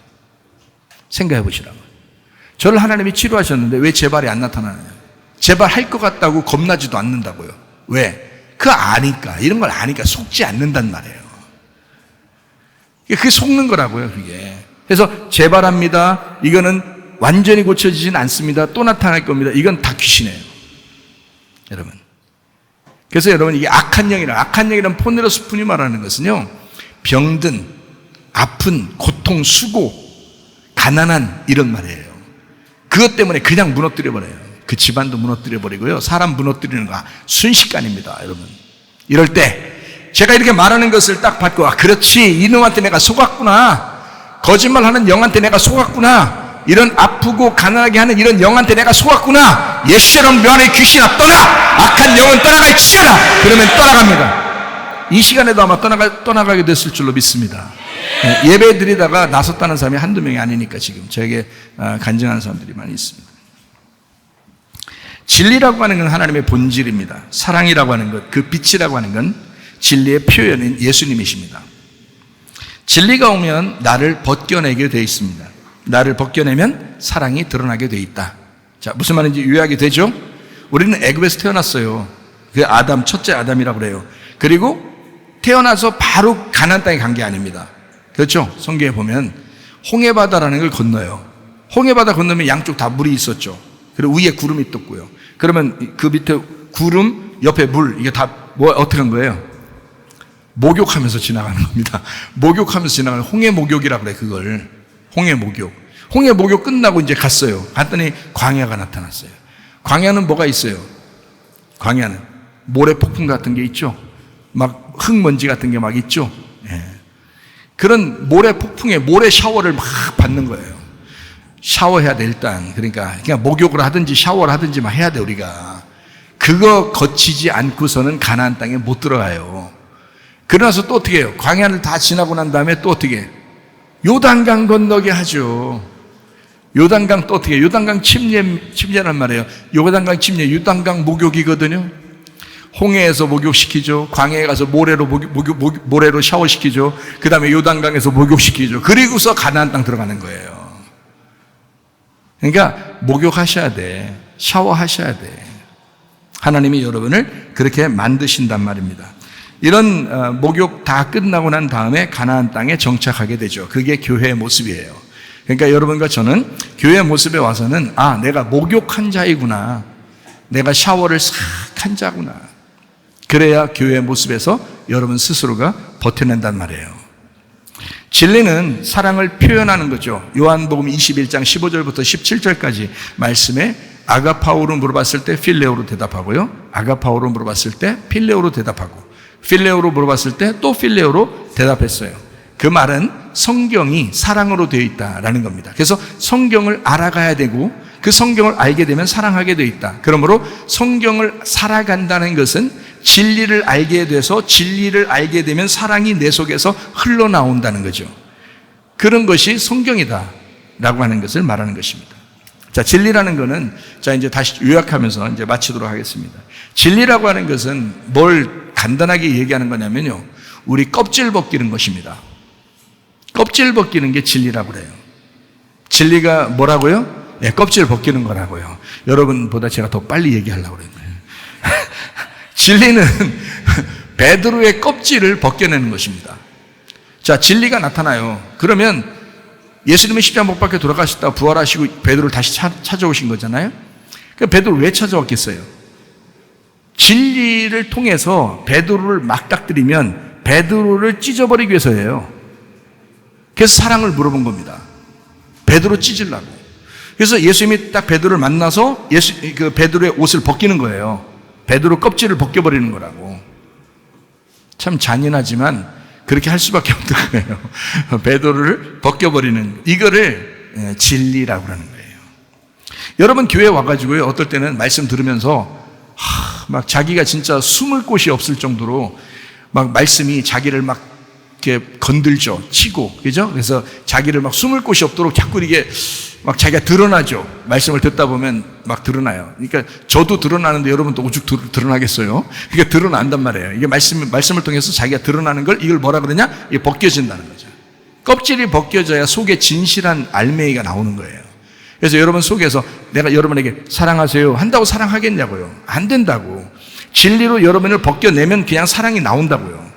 생각해 보시라고. 저를 하나님이 치료하셨는데 왜 재발이 안 나타나느냐? 재발할 것 같다고 겁나지도 않는다고요. 왜? 아니까. 이런 걸 아니까 속지 않는단 말이에요. 그게 속는 거라고요, 그게. 그래서 재발합니다. 이거는 완전히 고쳐지진 않습니다. 또 나타날 겁니다. 이건 다 귀신이에요. 여러분. 그래서 여러분, 이게 악한 영이란 포네로스 푼이 말하는 것은요, 병든, 아픈, 고통, 수고, 가난한, 이런 말이에요. 그것 때문에 그냥 무너뜨려버려요. 그 집안도 무너뜨려버리고요. 사람 무너뜨리는 거 순식간입니다, 여러분. 이럴 때 제가 이렇게 말하는 것을 딱 받고, 그렇지, 이놈한테 내가 속았구나. 거짓말하는 영한테 내가 속았구나. 이런 아프고 가난하게 하는 이런 영한테 내가 속았구나. 예수처럼 묘한의 귀신아 떠나. 악한 영은 떠나갈 치라. 그러면 떠나갑니다. 이 시간에도 아마 떠나가게 됐을 줄로 믿습니다. 예배 드리다가 나섰다는 사람이 한두 명이 아니니까 지금 저에게 간증하는 사람들이 많이 있습니다. 진리라고 하는 건 하나님의 본질입니다. 사랑이라고 하는 것, 그 빛이라고 하는 건 진리의 표현인 예수님이십니다. 진리가 오면 나를 벗겨내게 되어 있습니다. 나를 벗겨내면 사랑이 드러나게 되어 있다. 자, 무슨 말인지 요약이 되죠? 우리는 애굽에서 태어났어요. 그 첫째 아담이라고 그래요. 그리고 태어나서 바로 가나안 땅에 간 게 아닙니다. 그렇죠? 성경에 보면 홍해바다라는 걸 건너요. 홍해바다 건너면 양쪽 다 물이 있었죠. 그리고 위에 구름이 떴고요. 그러면 그 밑에 구름, 옆에 물, 이게 다 어떻게 한 거예요? 목욕하면서 지나가는 겁니다. 목욕하면서 지나가는 홍해 목욕이라고 그래, 그걸. 홍해 목욕. 홍해 목욕 끝나고 이제 갔어요. 갔더니 광야가 나타났어요. 광야는 뭐가 있어요? 광야는 모래 폭풍 같은 게 있죠. 막 흙먼지 같은 게 막 있죠. 예. 그런 모래 폭풍에 모래 샤워를 막 받는 거예요. 샤워해야 돼, 일단. 그러니까 그냥 목욕을 하든지 샤워를 하든지 막 해야 돼, 우리가. 그거 거치지 않고서는 가나안 땅에 못 들어가요. 그러나서 또 어떻게 해요? 광야를 다 지나고 난 다음에 또 어떻게 해요? 요단강 건너게 하죠. 요단강 또 어떻게 해요? 요단강 침례란 말이에요. 요단강 침례, 요단강 목욕이거든요. 홍해에서 목욕시키죠. 광야에 가서 모래로 샤워시키죠. 그 다음에 요단강에서 목욕시키죠. 그리고서 가나안 땅 들어가는 거예요. 그러니까 목욕하셔야 돼. 샤워하셔야 돼. 하나님이 여러분을 그렇게 만드신단 말입니다. 이런 목욕 다 끝나고 난 다음에 가나안 땅에 정착하게 되죠. 그게 교회의 모습이에요. 그러니까 여러분과 저는 교회 모습에 와서는 내가 목욕한 자이구나. 내가 샤워를 싹 한 자구나. 그래야 교회의 모습에서 여러분 스스로가 버텨낸단 말이에요. 진리는 사랑을 표현하는 거죠. 요한복음 21장 15절부터 17절까지 말씀에 아가파오로 물어봤을 때 필레오로 대답하고요. 아가파오로 물어봤을 때 필레오로 대답하고, 필레오로 물어봤을 때 또 필레오로 대답했어요. 그 말은 성경이 사랑으로 되어 있다라는 겁니다. 그래서 성경을 알아가야 되고 그 성경을 알게 되면 사랑하게 되어 있다. 그러므로 성경을 살아간다는 것은 진리를 알게 돼서 진리를 알게 되면 사랑이 내 속에서 흘러나온다는 거죠. 그런 것이 성경이다라고 하는 것을 말하는 것입니다. 자, 진리라는 것은, 자, 이제 다시 요약하면서 이제 마치도록 하겠습니다. 진리라고 하는 것은 뭘 간단하게 얘기하는 거냐면요, 우리 껍질 벗기는 것입니다. 껍질 벗기는 게 진리라고 그래요. 진리가 뭐라고요? 네, 껍질 벗기는 거라고요. 여러분보다 제가 더 빨리 얘기하려고 그랬네요. 진리는 베드로의 껍질을 벗겨내는 것입니다. 자, 진리가 나타나요. 그러면 예수님이 십자가 못 박혀 돌아가셨다가 부활하시고 베드로를 다시 찾아오신 거잖아요. 그 베드로 왜 찾아왔겠어요? 진리를 통해서 베드로를 맞닥뜨리면 베드로를 찢어버리기 위해서예요. 그래서 사랑을 물어본 겁니다. 베드로 찢으려고. 그래서 예수님이 딱 베드로를 만나서 그 베드로의 옷을 벗기는 거예요. 베드로 껍질을 벗겨버리는 거라고. 참 잔인하지만 그렇게 할 수밖에 없는 거예요. 베드로를 벗겨버리는, 이거를 진리라고 하는 거예요. 여러분 교회에 와가지고요, 어떨 때는 말씀 들으면서 막 자기가 진짜 숨을 곳이 없을 정도로 막 말씀이 자기를 막 이렇게 건들죠. 치고, 그죠? 그래서 자기를 막 숨을 곳이 없도록 자꾸 이게 막 자기가 드러나죠. 말씀을 듣다 보면 막 드러나요. 그러니까 저도 드러나는데 여러분도 오죽 드러나겠어요? 그러니까 드러난단 말이에요. 이게 말씀을 통해서 자기가 드러나는 걸, 이걸 뭐라 그러냐? 이게 벗겨진다는 거죠. 껍질이 벗겨져야 속에 진실한 알맹이가 나오는 거예요. 그래서 여러분 속에서 내가 여러분에게 사랑하세요 한다고 사랑하겠냐고요? 안 된다고. 진리로 여러분을 벗겨내면 그냥 사랑이 나온다고요.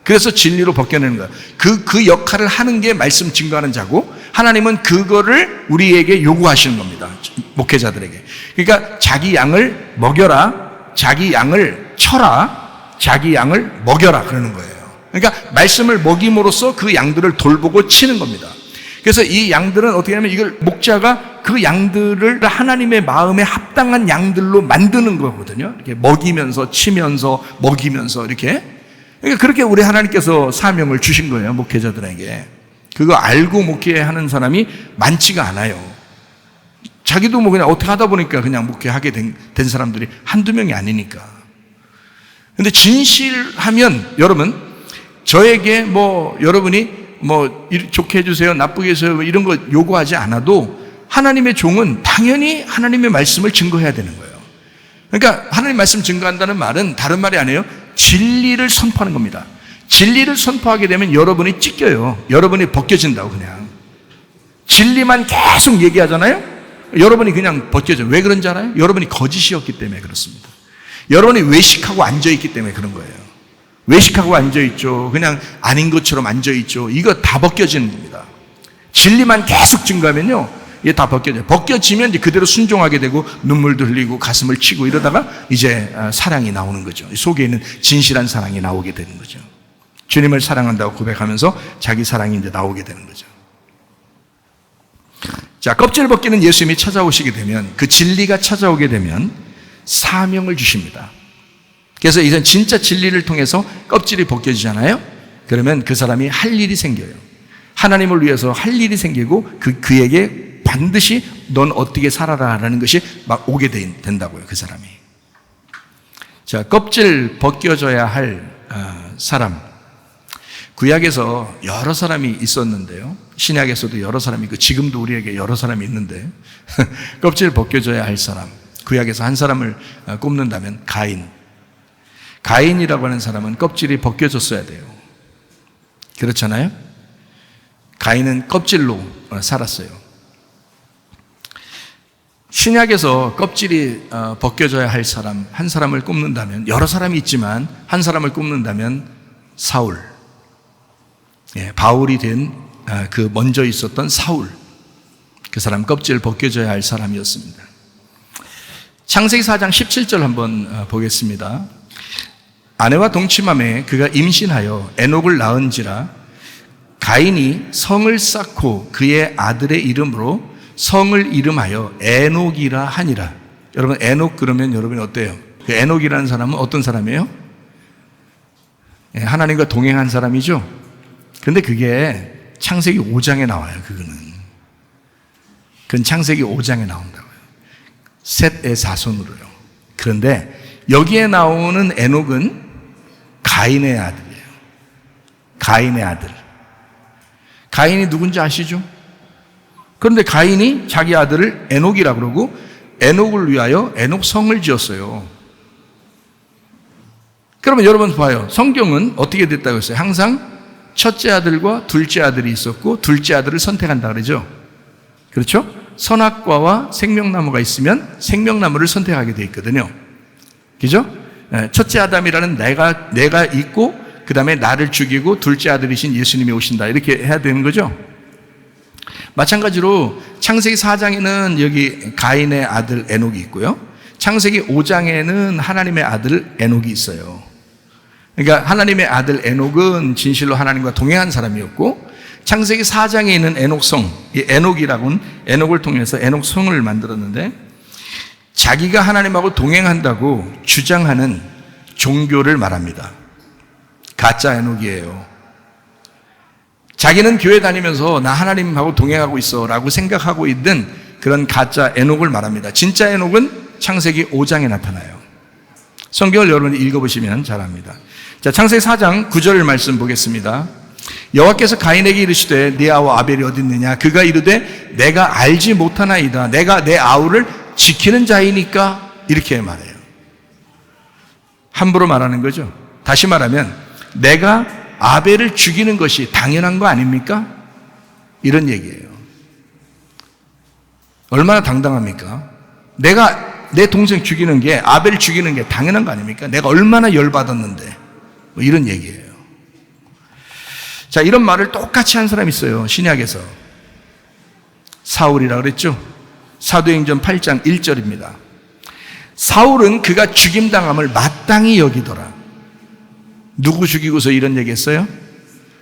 그래서 진리로 벗겨내는 거예요. 그 역할을 하는 게 말씀 증거하는 자고, 하나님은 그거를 우리에게 요구하시는 겁니다. 목회자들에게. 그러니까 자기 양을 먹여라, 자기 양을 쳐라, 자기 양을 먹여라 그러는 거예요. 그러니까 말씀을 먹임으로써 그 양들을 돌보고 치는 겁니다. 그래서 이 양들은 어떻게 하냐면 이걸 목자가 그 양들을 하나님의 마음에 합당한 양들로 만드는 거거든요. 이렇게 먹이면서 치면서 먹이면서 이렇게. 그러니까 그렇게 우리 하나님께서 사명을 주신 거예요, 목회자들에게. 그거 알고 목회하는 사람이 많지가 않아요. 자기도 뭐 그냥 어떻게 하다 보니까 그냥 목회하게 된 사람들이 한두 명이 아니니까. 근데 진실하면 여러분, 저에게 뭐 여러분이 뭐 좋게 해주세요, 나쁘게 해주세요 이런 거 요구하지 않아도 하나님의 종은 당연히 하나님의 말씀을 증거해야 되는 거예요. 그러니까 하나님 말씀 증거한다는 말은 다른 말이 아니에요. 진리를 선포하는 겁니다. 진리를 선포하게 되면 여러분이 찢겨요. 여러분이 벗겨진다고. 그냥 진리만 계속 얘기하잖아요. 여러분이 그냥 벗겨져요. 왜 그런지 알아요? 여러분이 거짓이었기 때문에 그렇습니다. 여러분이 외식하고 앉아있기 때문에 그런 거예요. 외식하고 앉아있죠. 그냥 아닌 것처럼 앉아있죠. 이거 다 벗겨지는 겁니다. 진리만 계속 증가하면요, 이게 다 벗겨져요. 벗겨지면 이제 그대로 순종하게 되고 눈물도 흘리고 가슴을 치고 이러다가 이제 사랑이 나오는 거죠. 속에 있는 진실한 사랑이 나오게 되는 거죠. 주님을 사랑한다고 고백하면서 자기 사랑이 이제 나오게 되는 거죠. 자, 껍질 벗기는 예수님이 찾아오시게 되면, 그 진리가 찾아오게 되면 사명을 주십니다. 그래서 이제 진짜 진리를 통해서 껍질이 벗겨지잖아요. 그러면 그 사람이 할 일이 생겨요. 하나님을 위해서 할 일이 생기고 그에게 반드시 넌 어떻게 살아라라는 것이 막 오게 된다고요, 그 사람이. 자, 껍질 벗겨져야 할 사람. 구약에서 여러 사람이 있었는데요. 신약에서도 여러 사람이 있고 지금도 우리에게 여러 사람이 있는데 껍질 벗겨져야 할 사람. 구약에서 한 사람을 꼽는다면 가인이라고 하는 사람은 껍질이 벗겨졌어야 돼요. 그렇잖아요? 가인은 껍질로 살았어요. 신약에서 껍질이 벗겨져야 할 사람, 한 사람을 꼽는다면, 여러 사람이 있지만 한 사람을 꼽는다면 사울. 바울이 된 그 먼저 있었던 사울. 그 사람 껍질 벗겨져야 할 사람이었습니다. 창세기 4장 17절 한번 보겠습니다. 아내와 동침함에 그가 임신하여 에녹을 낳은지라 가인이 성을 쌓고 그의 아들의 이름으로 성을 이름하여 에녹이라 하니라. 여러분, 에녹 그러면 여러분이 어때요? 그 에녹이라는 사람은 어떤 사람이에요? 하나님과 동행한 사람이죠. 그런데 그게 창세기 5장에 나와요. 그건 창세기 5장에 나온다고요. 셋의 자손으로요. 그런데 여기에 나오는 에녹은 가인의 아들이에요. 가인의 아들. 가인이 누군지 아시죠? 그런데 가인이 자기 아들을 에녹이라고 그러고 에녹을 위하여 에녹성을 지었어요. 그러면 여러분 봐요. 성경은 어떻게 됐다고 했어요? 항상 첫째 아들과 둘째 아들이 있었고 둘째 아들을 선택한다 그러죠. 그렇죠? 선악과와 생명나무가 있으면 생명나무를 선택하게 되어 있거든요. 그죠? 첫째 아담이라는 내가 있고 그 다음에 나를 죽이고 둘째 아들이신 예수님이 오신다. 이렇게 해야 되는 거죠. 마찬가지로 창세기 4장에는 여기 가인의 아들 에녹이 있고요. 창세기 5장에는 하나님의 아들 에녹이 있어요. 그러니까 하나님의 아들 에녹은 진실로 하나님과 동행한 사람이었고, 창세기 4장에 있는 에녹성, 이 에녹이라고는 에녹을 통해서 에녹성을 만들었는데, 자기가 하나님하고 동행한다고 주장하는 종교를 말합니다. 가짜 에녹이에요. 자기는 교회 다니면서 나 하나님하고 동행하고 있어 라고 생각하고 있는 그런 가짜 에녹을 말합니다. 진짜 에녹은 창세기 5장에 나타나요. 성경을 여러분이 읽어보시면 잘 압니다. 자, 창세기 4장 9절 말씀 보겠습니다. 여호와께서 가인에게 이르시되 네 아우 아벨이 어디 있느냐? 그가 이르되 내가 알지 못하나이다. 내가 내 아우를 지키는 자이니까. 이렇게 말해요. 함부로 말하는 거죠. 다시 말하면 내가 아벨을 죽이는 것이 당연한 거 아닙니까? 이런 얘기예요. 얼마나 당당합니까? 내가 내 동생 죽이는 게, 아벨 죽이는 게 당연한 거 아닙니까? 내가 얼마나 열받았는데. 뭐 이런 얘기예요. 자, 이런 말을 똑같이 한 사람이 있어요. 신약에서. 사울이라고 그랬죠? 사도행전 8장 1절입니다. 사울은 그가 죽임당함을 마땅히 여기더라. 누구 죽이고서 이런 얘기 했어요?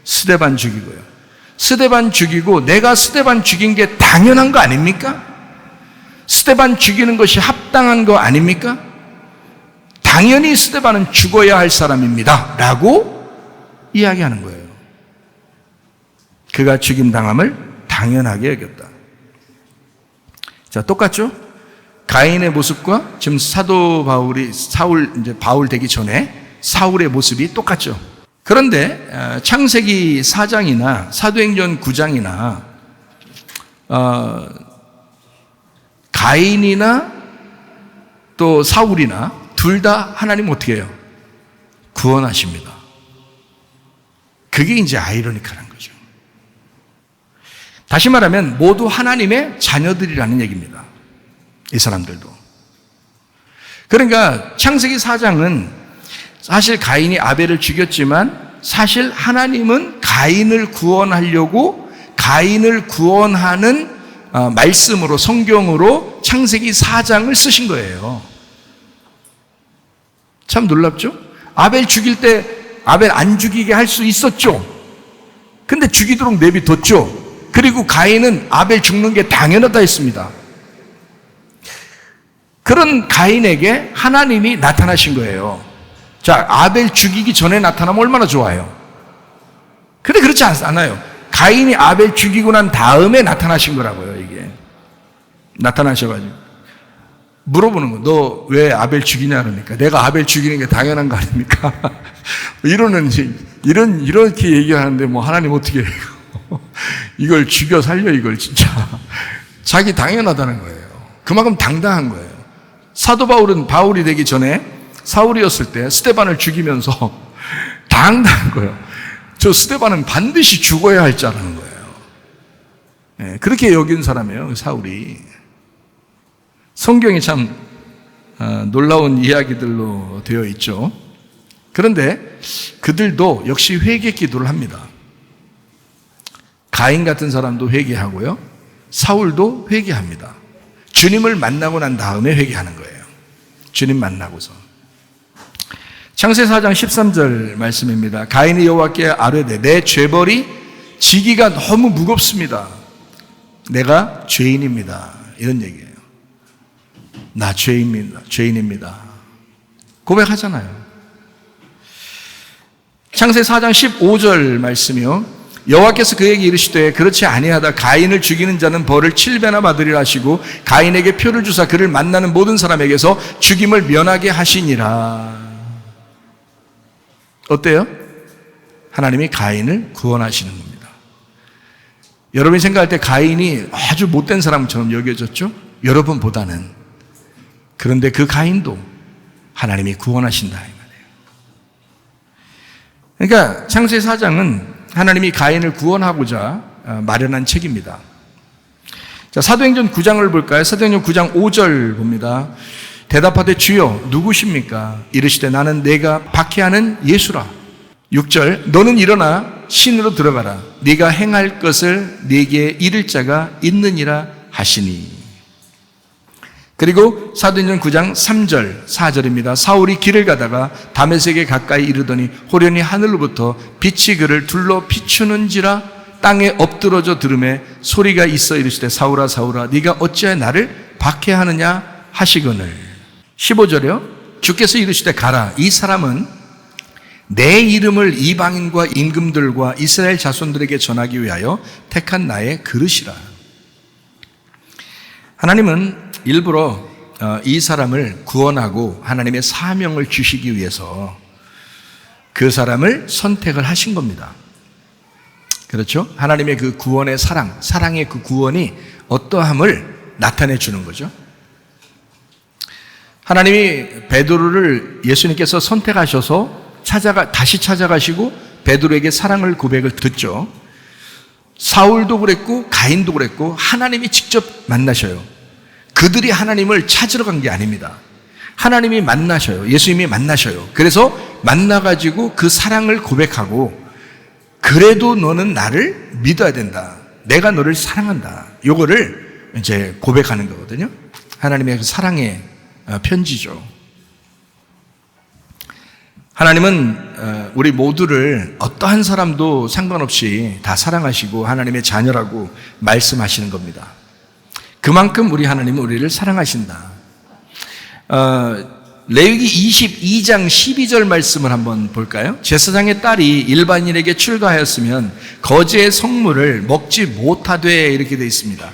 스데반 죽이고요. 스데반 죽이고 내가 스데반 죽인 게 당연한 거 아닙니까? 스데반 죽이는 것이 합당한 거 아닙니까? 당연히 스데반은 죽어야 할 사람입니다 라고 이야기하는 거예요. 그가 죽임당함을 당연하게 여겼다. 자, 똑같죠? 가인의 모습과 지금 사도 바울이 이제 바울 되기 전에 사울의 모습이 똑같죠. 그런데 창세기 4장이나 사도행전 9장이나 가인이나 또 사울이나 둘 다 하나님 어떻게 해요? 구원하십니다. 그게 이제 아이러니컬한 거죠. 다시 말하면 모두 하나님의 자녀들이라는 얘기입니다. 이 사람들도. 그러니까 창세기 4장은 사실 가인이 아벨을 죽였지만 사실 하나님은 가인을 구원하려고 가인을 구원하는 말씀으로 성경으로 창세기 4장을 쓰신 거예요. 참 놀랍죠? 아벨 죽일 때 아벨 안 죽이게 할 수 있었죠. 근데 죽이도록 내비뒀죠. 그리고 가인은 아벨 죽는 게 당연하다 했습니다. 그런 가인에게 하나님이 나타나신 거예요. 자, 아벨 죽이기 전에 나타나면 얼마나 좋아요. 근데 그렇지 않아요. 가인이 아벨 죽이고 난 다음에 나타나신 거라고요. 이게 나타나셔가지고 물어보는 거. 너 왜 아벨 죽이냐 그러니까 내가 아벨 죽이는 게 당연한 거 아닙니까? 이렇게 얘기하는데 뭐 하나님 어떻게 해요? 이걸 죽여 살려 이걸 진짜 자기 당연하다는 거예요. 그만큼 당당한 거예요. 사도 바울이 되기 전에 사울이었을 때 스데반을 죽이면서 당당한 거예요. 저 스데반은 반드시 죽어야 할 자라는 거예요. 네, 그렇게 여긴 사람이에요, 사울이. 성경이 참 놀라운 이야기들로 되어 있죠. 그런데 그들도 역시 회개 기도를 합니다. 가인 같은 사람도 회개하고요. 사울도 회개합니다. 주님을 만나고 난 다음에 회개하는 거예요. 주님 만나고서. 창세기 4장 13절 말씀입니다. 가인이 여호와께 아뢰되 내 죄벌이 지기가 너무 무겁습니다. 내가 죄인입니다. 이런 얘기예요. 나 죄인입니다. 고백하잖아요. 창세기 4장 15절 말씀이요. 여호와께서 그에게 이르시되 그렇지 아니하다 가인을 죽이는 자는 벌을 7배나 받으리라 하시고 가인에게 표를 주사 그를 만나는 모든 사람에게서 죽임을 면하게 하시니라. 어때요? 하나님이 가인을 구원하시는 겁니다. 여러분이 생각할 때 가인이 아주 못된 사람처럼 여겨졌죠? 여러분보다는. 그런데 그 가인도 하나님이 구원하신다 이 말이에요. 그러니까 창세기 4장은 하나님이 가인을 구원하고자 마련한 책입니다. 자, 사도행전 9장을 볼까요? 사도행전 9장 5절 봅니다. 대답하되 주여 누구십니까? 이르시되 나는 내가 박해하는 예수라. 6절 너는 일어나 신으로 들어가라. 네가 행할 것을 네게 이를 자가 있느니라 하시니. 그리고 사도행전 9장 3절 4절입니다. 사울이 길을 가다가 다메섹에 가까이 이르더니 호련히 하늘로부터 빛이 그를 둘러 비추는지라. 땅에 엎드러져 들음에 소리가 있어 이르시되 사울아 사울아 네가 어찌하여 나를 박해하느냐 하시거늘. 15절이요. 주께서 이르시되 가라. 이 사람은 내 이름을 이방인과 임금들과 이스라엘 자손들에게 전하기 위하여 택한 나의 그릇이라. 하나님은 일부러 이 사람을 구원하고 하나님의 사명을 주시기 위해서 그 사람을 선택을 하신 겁니다. 그렇죠? 하나님의 그 구원의 사랑의 그 구원이 어떠함을 나타내 주는 거죠. 하나님이 베드로를 예수님께서 선택하셔서 다시 찾아가시고 베드로에게 사랑을 고백을 듣죠. 사울도 그랬고 가인도 그랬고 하나님이 직접 만나셔요. 그들이 하나님을 찾으러 간 게 아닙니다. 하나님이 만나셔요. 예수님이 만나셔요. 그래서 만나가지고 그 사랑을 고백하고 그래도 너는 나를 믿어야 된다. 내가 너를 사랑한다. 요거를 이제 고백하는 거거든요. 하나님의 그 사랑의 편지죠. 하나님은 우리 모두를 어떠한 사람도 상관없이 다 사랑하시고 하나님의 자녀라고 말씀하시는 겁니다. 그만큼 우리 하나님은 우리를 사랑하신다. 레위기 22장 12절 말씀을 한번 볼까요? 제사장의 딸이 일반인에게 출가하였으면 거제의 성물을 먹지 못하되 이렇게 되어 있습니다.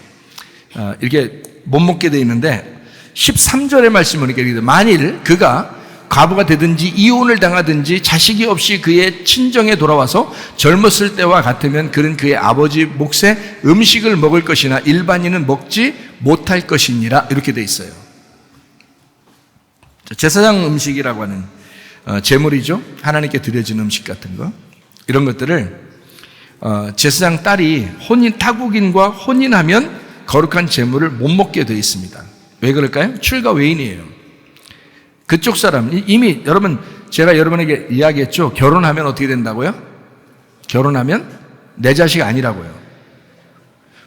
이렇게 못 먹게 되어 있는데 13절의 말씀을 이렇게 되어 만일 그가 과부가 되든지 이혼을 당하든지 자식이 없이 그의 친정에 돌아와서 젊었을 때와 같으면 그는 그의 아버지 몫의 음식을 먹을 것이나 일반인은 먹지 못할 것이니라 이렇게 돼 있어요. 제사장 음식이라고 하는 제물이죠. 하나님께 드려진 음식 같은 거 이런 것들을 제사장 딸이 타국인과 혼인하면 거룩한 제물을 못 먹게 돼 있습니다. 왜 그럴까요? 출가 외인이에요. 그쪽 사람 이미 여러분 제가 여러분에게 이야기했죠. 결혼하면 어떻게 된다고요? 결혼하면 내 자식 아니라고요.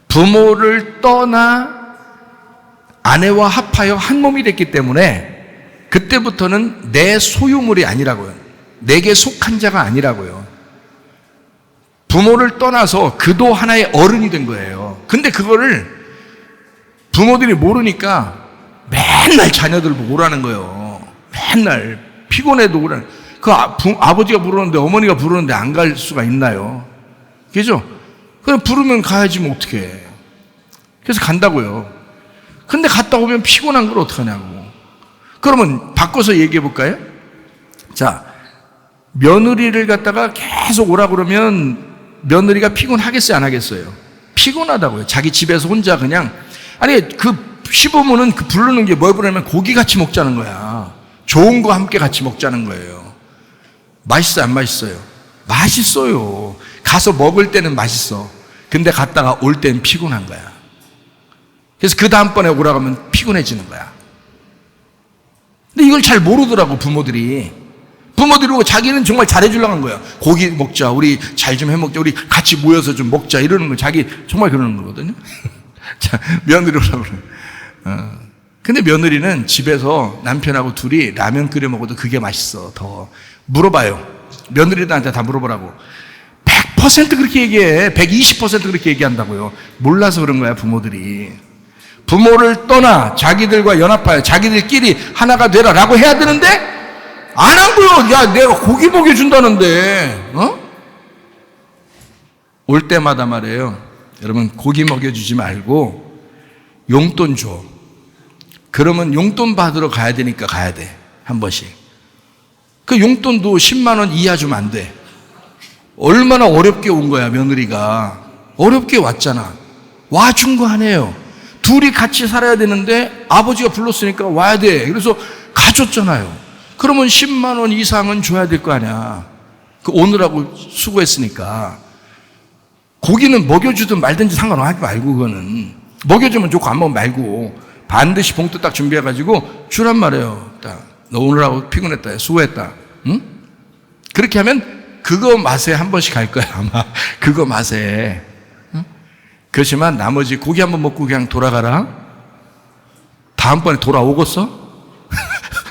부모를 떠나 아내와 합하여 한 몸이 됐기 때문에 그때부터는 내 소유물이 아니라고요. 내게 속한 자가 아니라고요. 부모를 떠나서 그도 하나의 어른이 된 거예요. 근데 그거를 부모들이 모르니까 맨날 자녀들 보고 오라는 거예요. 맨날 피곤해도 오라는. 아버지가 부르는데 어머니가 부르는데 안 갈 수가 있나요? 그죠? 그냥 부르면 가야지 뭐 어떡해. 그래서 간다고요. 근데 갔다 오면 피곤한 걸 어떡하냐고. 그러면 바꿔서 얘기해 볼까요? 자, 며느리를 갖다가 계속 오라 그러면 며느리가 피곤하겠어요, 안 하겠어요? 피곤하다고요. 자기 집에서 혼자 그냥. 아니, 그 시부모는 그 부르는 게 뭘 부르냐면 고기 같이 먹자는 거야. 좋은 거 함께 같이 먹자는 거예요. 맛있어요, 안 맛있어요? 맛있어요. 가서 먹을 때는 맛있어. 근데 갔다가 올 때는 피곤한 거야. 그래서 그 다음번에 오라고 하면 피곤해지는 거야. 근데 이걸 잘 모르더라고, 부모들이. 부모들이 자기는 정말 잘해주려고 한 거야. 고기 먹자, 우리 잘 좀 해먹자, 우리 같이 모여서 좀 먹자, 이러는 거. 자기 정말 그러는 거거든요. 자, 며느리 오라고 그래. 근데 며느리는 집에서 남편하고 둘이 라면 끓여 먹어도 그게 맛있어. 더 물어봐요. 며느리들한테 다 물어보라고. 100% 그렇게 얘기해. 120% 그렇게 얘기한다고요. 몰라서 그런 거야, 부모들이. 부모를 떠나 자기들과 연합하여 자기들끼리 하나가 되라 라고 해야 되는데 안 한 거요. 야, 내가 고기 먹여준다는데. 올 때마다 말이에요. 여러분, 고기 먹여주지 말고 용돈 줘. 그러면 용돈 받으러 가야 되니까 가야 돼. 한 번씩. 그 용돈도 10만 원 이하 주면 안 돼. 얼마나 어렵게 온 거야, 며느리가. 어렵게 왔잖아. 와준 거 아니에요. 둘이 같이 살아야 되는데 아버지가 불렀으니까 와야 돼. 그래서 가줬잖아요. 그러면 10만 원 이상은 줘야 될 거 아니야. 그 오느라고 수고했으니까. 고기는 먹여주든 말든지 상관하지 말고, 그거는. 먹여주면 좋고 안 먹으면 말고 반드시 봉투 딱 준비해가지고 주란 말이에요. 딱. 너 오느라고 피곤했다. 수고했다. 응? 그렇게 하면 그거 맛에 한 번씩 갈 거야, 아마. 그거 맛에. 응? 그렇지만 나머지 고기 한 번 먹고 그냥 돌아가라. 다음번에 돌아오겠어?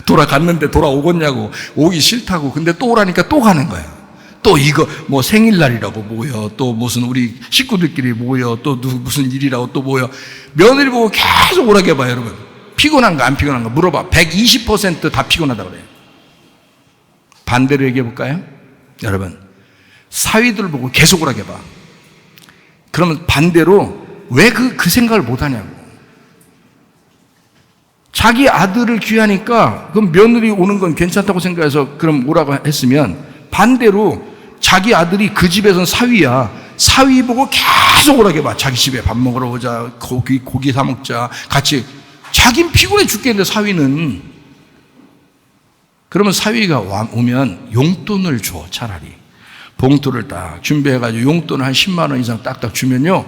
돌아갔는데 돌아오겠냐고. 오기 싫다고. 근데 또 오라니까 또 가는 거야. 또 이거 뭐 생일날이라고 모여, 또 무슨 우리 식구들끼리 모여, 또 무슨 일이라고 또 모여. 며느리 보고 계속 오라게 해봐요, 여러분. 피곤한가 안 피곤한가 물어봐. 120% 다 피곤하다 그래요. 반대로 얘기해 볼까요? 여러분, 사위들 보고 계속 오라게 봐. 그러면 반대로 왜 그 생각을 못 하냐고. 자기 아들을 귀하니까 그럼 며느리 오는 건 괜찮다고 생각해서 그럼 오라고 했으면 반대로 자기 아들이 그 집에선 사위야. 사위 보고 계속 오라게 봐. 자기 집에 밥 먹으러 오자. 고기 사 먹자. 같이. 자긴 피곤해 죽겠는데 사위는. 그러면 사위가 오면 용돈을 줘, 차라리. 봉투를 딱 준비해가지고 용돈 한 10만 원 이상 딱딱 주면요.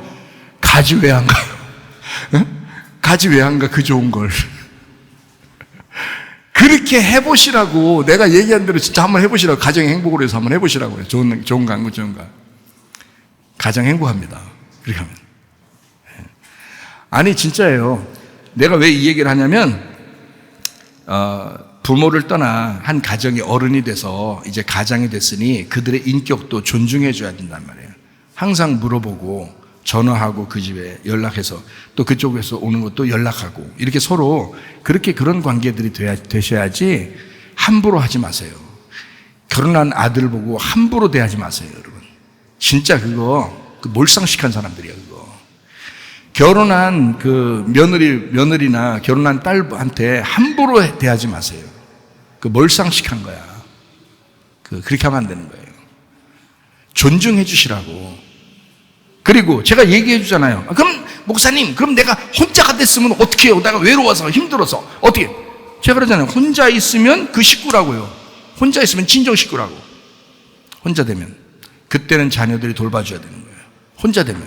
가지 왜 안 가요? 가지 왜 안 가, 그 좋은 걸. 그렇게 해보시라고. 내가 얘기한 대로 진짜 한번 해보시라고. 가정 행복으로 해서 한번 해보시라고요. 좋은가 안 좋은가. 가정 행복합니다. 그렇게 하면. 아니 진짜예요. 내가 왜 이 얘기를 하냐면 부모를 떠나 한 가정이 어른이 돼서 이제 가장이 됐으니 그들의 인격도 존중해 줘야 된단 말이에요. 항상 물어보고 전화하고 그 집에 연락해서 또 그쪽에서 오는 것도 연락하고 이렇게 서로 그렇게 그런 관계들이 되셔야지. 함부로 하지 마세요. 결혼한 아들 보고 함부로 대하지 마세요, 여러분. 진짜 그거 몰상식한 사람들이야, 그거. 결혼한 그 며느리나 결혼한 딸한테 함부로 대하지 마세요. 그 몰상식한 거야. 그렇게 하면 안 되는 거예요. 존중해 주시라고. 그리고 제가 얘기해 주잖아요. 그럼 목사님, 그럼 내가 혼자가 됐으면 어떻게 해요? 내가 외로워서 힘들어서 어떻게? 제가 그러잖아요. 혼자 있으면 그 식구라고요. 혼자 있으면 친정 식구라고. 혼자 되면 그때는 자녀들이 돌봐줘야 되는 거예요. 혼자 되면.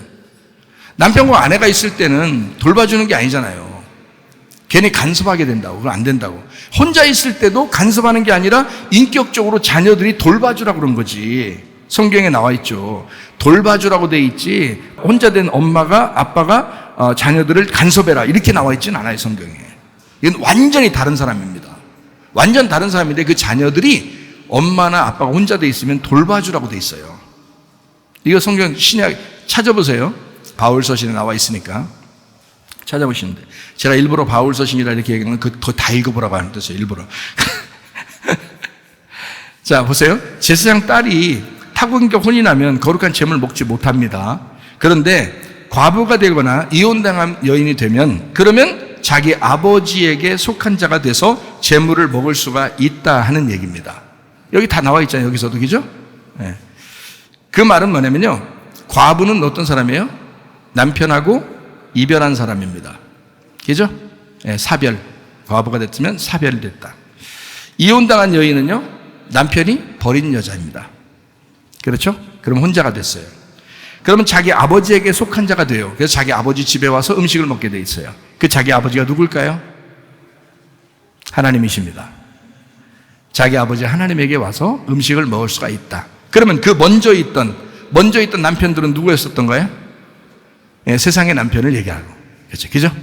남편과 아내가 있을 때는 돌봐주는 게 아니잖아요. 괜히 간섭하게 된다고. 그건 안 된다고. 혼자 있을 때도 간섭하는 게 아니라 인격적으로 자녀들이 돌봐주라고 그런 거지. 성경에 나와 있죠. 돌봐주라고 돼 있지 혼자 된 엄마가 아빠가 자녀들을 간섭해라 이렇게 나와 있지는 않아요. 성경에. 이건 완전히 다른 사람입니다. 완전 다른 사람인데 그 자녀들이 엄마나 아빠가 혼자 돼 있으면 돌봐주라고 돼 있어요. 이거 성경 신약 찾아보세요. 바울 서신에 나와 있으니까 찾아보시는데, 제가 일부러 바울 서신이라 이렇게 얘기하면 그거 다 읽어보라고 하는 뜻이에요. 일부러. 자, 보세요. 제사장 딸이 타국인과 혼이 나면 거룩한 재물을 먹지 못합니다. 그런데 과부가 되거나 이혼당한 여인이 되면, 그러면 자기 아버지에게 속한 자가 돼서 재물을 먹을 수가 있다 하는 얘기입니다. 여기 다 나와 있잖아요. 여기서도, 그죠? 네. 그 말은 뭐냐면요, 과부는 어떤 사람이에요? 남편하고 이별한 사람입니다. 그죠? 네, 사별. 과부가 됐으면 사별이 됐다. 이혼당한 여인은요, 남편이 버린 여자입니다. 그렇죠? 그럼 혼자가 됐어요. 그러면 자기 아버지에게 속한 자가 돼요. 그래서 자기 아버지 집에 와서 음식을 먹게 돼 있어요. 그 자기 아버지가 누굴까요? 하나님이십니다. 자기 아버지 하나님에게 와서 음식을 먹을 수가 있다. 그러면 그 먼저 있던 남편들은 누구였었던 거예요? 예, 세상의 남편을 얘기하고. 그렇죠. 그죠?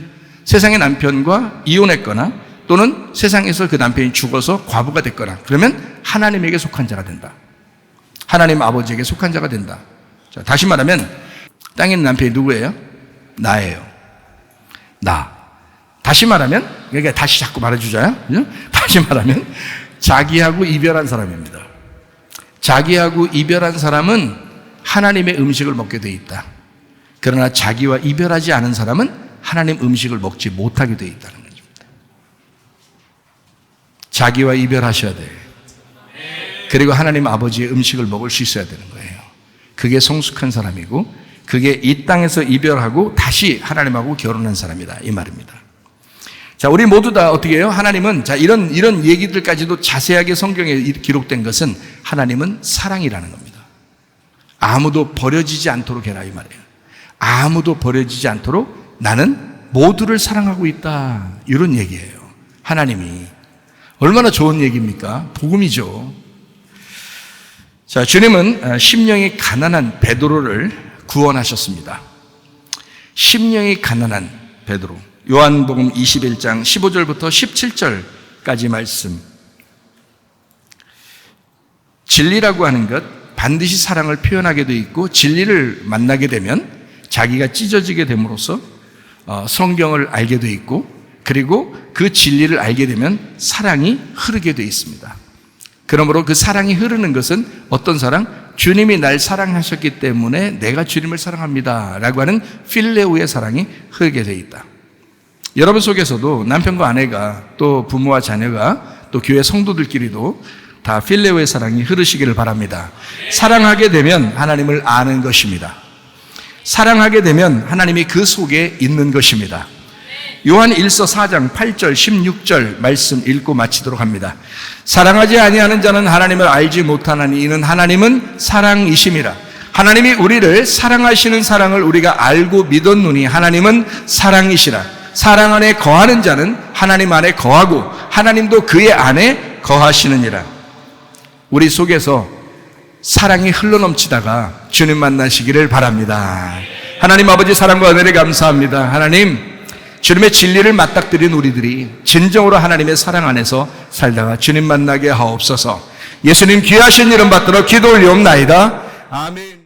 세상의 남편과 이혼했거나 또는 세상에서 그 남편이 죽어서 과부가 됐거나 그러면 하나님에게 속한 자가 된다. 하나님 아버지에게 속한 자가 된다. 자, 다시 말하면 땅에 있는 남편이 누구예요? 나예요. 나. 다시 말하면, 그러니까 다시 자꾸 말해주자요. 그죠? 다시 말하면 자기하고 이별한 사람입니다. 자기하고 이별한 사람은 하나님의 음식을 먹게 돼 있다. 그러나 자기와 이별하지 않은 사람은 하나님 음식을 먹지 못하게 돼 있다는 것입니다. 자기와 이별하셔야 돼요. 그리고 하나님 아버지의 음식을 먹을 수 있어야 되는 거예요. 그게 성숙한 사람이고, 그게 이 땅에서 이별하고 다시 하나님하고 결혼한 사람이다, 이 말입니다. 자, 우리 모두 다 어떻게 해요? 하나님은, 자, 이런 얘기들까지도 자세하게 성경에 기록된 것은 하나님은 사랑이라는 겁니다. 아무도 버려지지 않도록 해라, 이 말이에요. 아무도 버려지지 않도록 나는 모두를 사랑하고 있다, 이런 얘기예요. 하나님이. 얼마나 좋은 얘기입니까? 복음이죠. 자, 주님은 심령이 가난한 베드로를 구원하셨습니다. 심령이 가난한 베드로. 요한복음 21장 15절부터 17절까지 말씀. 진리라고 하는 것, 반드시 사랑을 표현하게 되어 있고, 진리를 만나게 되면 자기가 찢어지게 됨으로써 성경을 알게 되어 있고, 그리고 그 진리를 알게 되면 사랑이 흐르게 되어 있습니다. 그러므로 그 사랑이 흐르는 것은 어떤 사랑? 주님이 날 사랑하셨기 때문에 내가 주님을 사랑합니다 라고 하는 필레오의 사랑이 흐르게 되어 있다. 여러분 속에서도 남편과 아내가, 또 부모와 자녀가, 또 교회 성도들끼리도 다 필레오의 사랑이 흐르시기를 바랍니다. 사랑하게 되면 하나님을 아는 것입니다. 사랑하게 되면 하나님이 그 속에 있는 것입니다. 요한 1서 4장 8절 16절 말씀 읽고 마치도록 합니다. 사랑하지 아니하는 자는 하나님을 알지 못하나니 이는 하나님은 사랑이심이라. 하나님이 우리를 사랑하시는 사랑을 우리가 알고 믿었노니 하나님은 사랑이시라. 사랑 안에 거하는 자는 하나님 안에 거하고 하나님도 그의 안에 거하시느니라. 우리 속에서 사랑이 흘러넘치다가 주님 만나시기를 바랍니다. 하나님 아버지 사랑과 은혜를 감사합니다. 하나님, 주님의 진리를 맞닥뜨린 우리들이 진정으로 하나님의 사랑 안에서 살다가 주님 만나게 하옵소서. 예수님 귀하신 이름 받들어 기도 올리옵나이다. 아멘.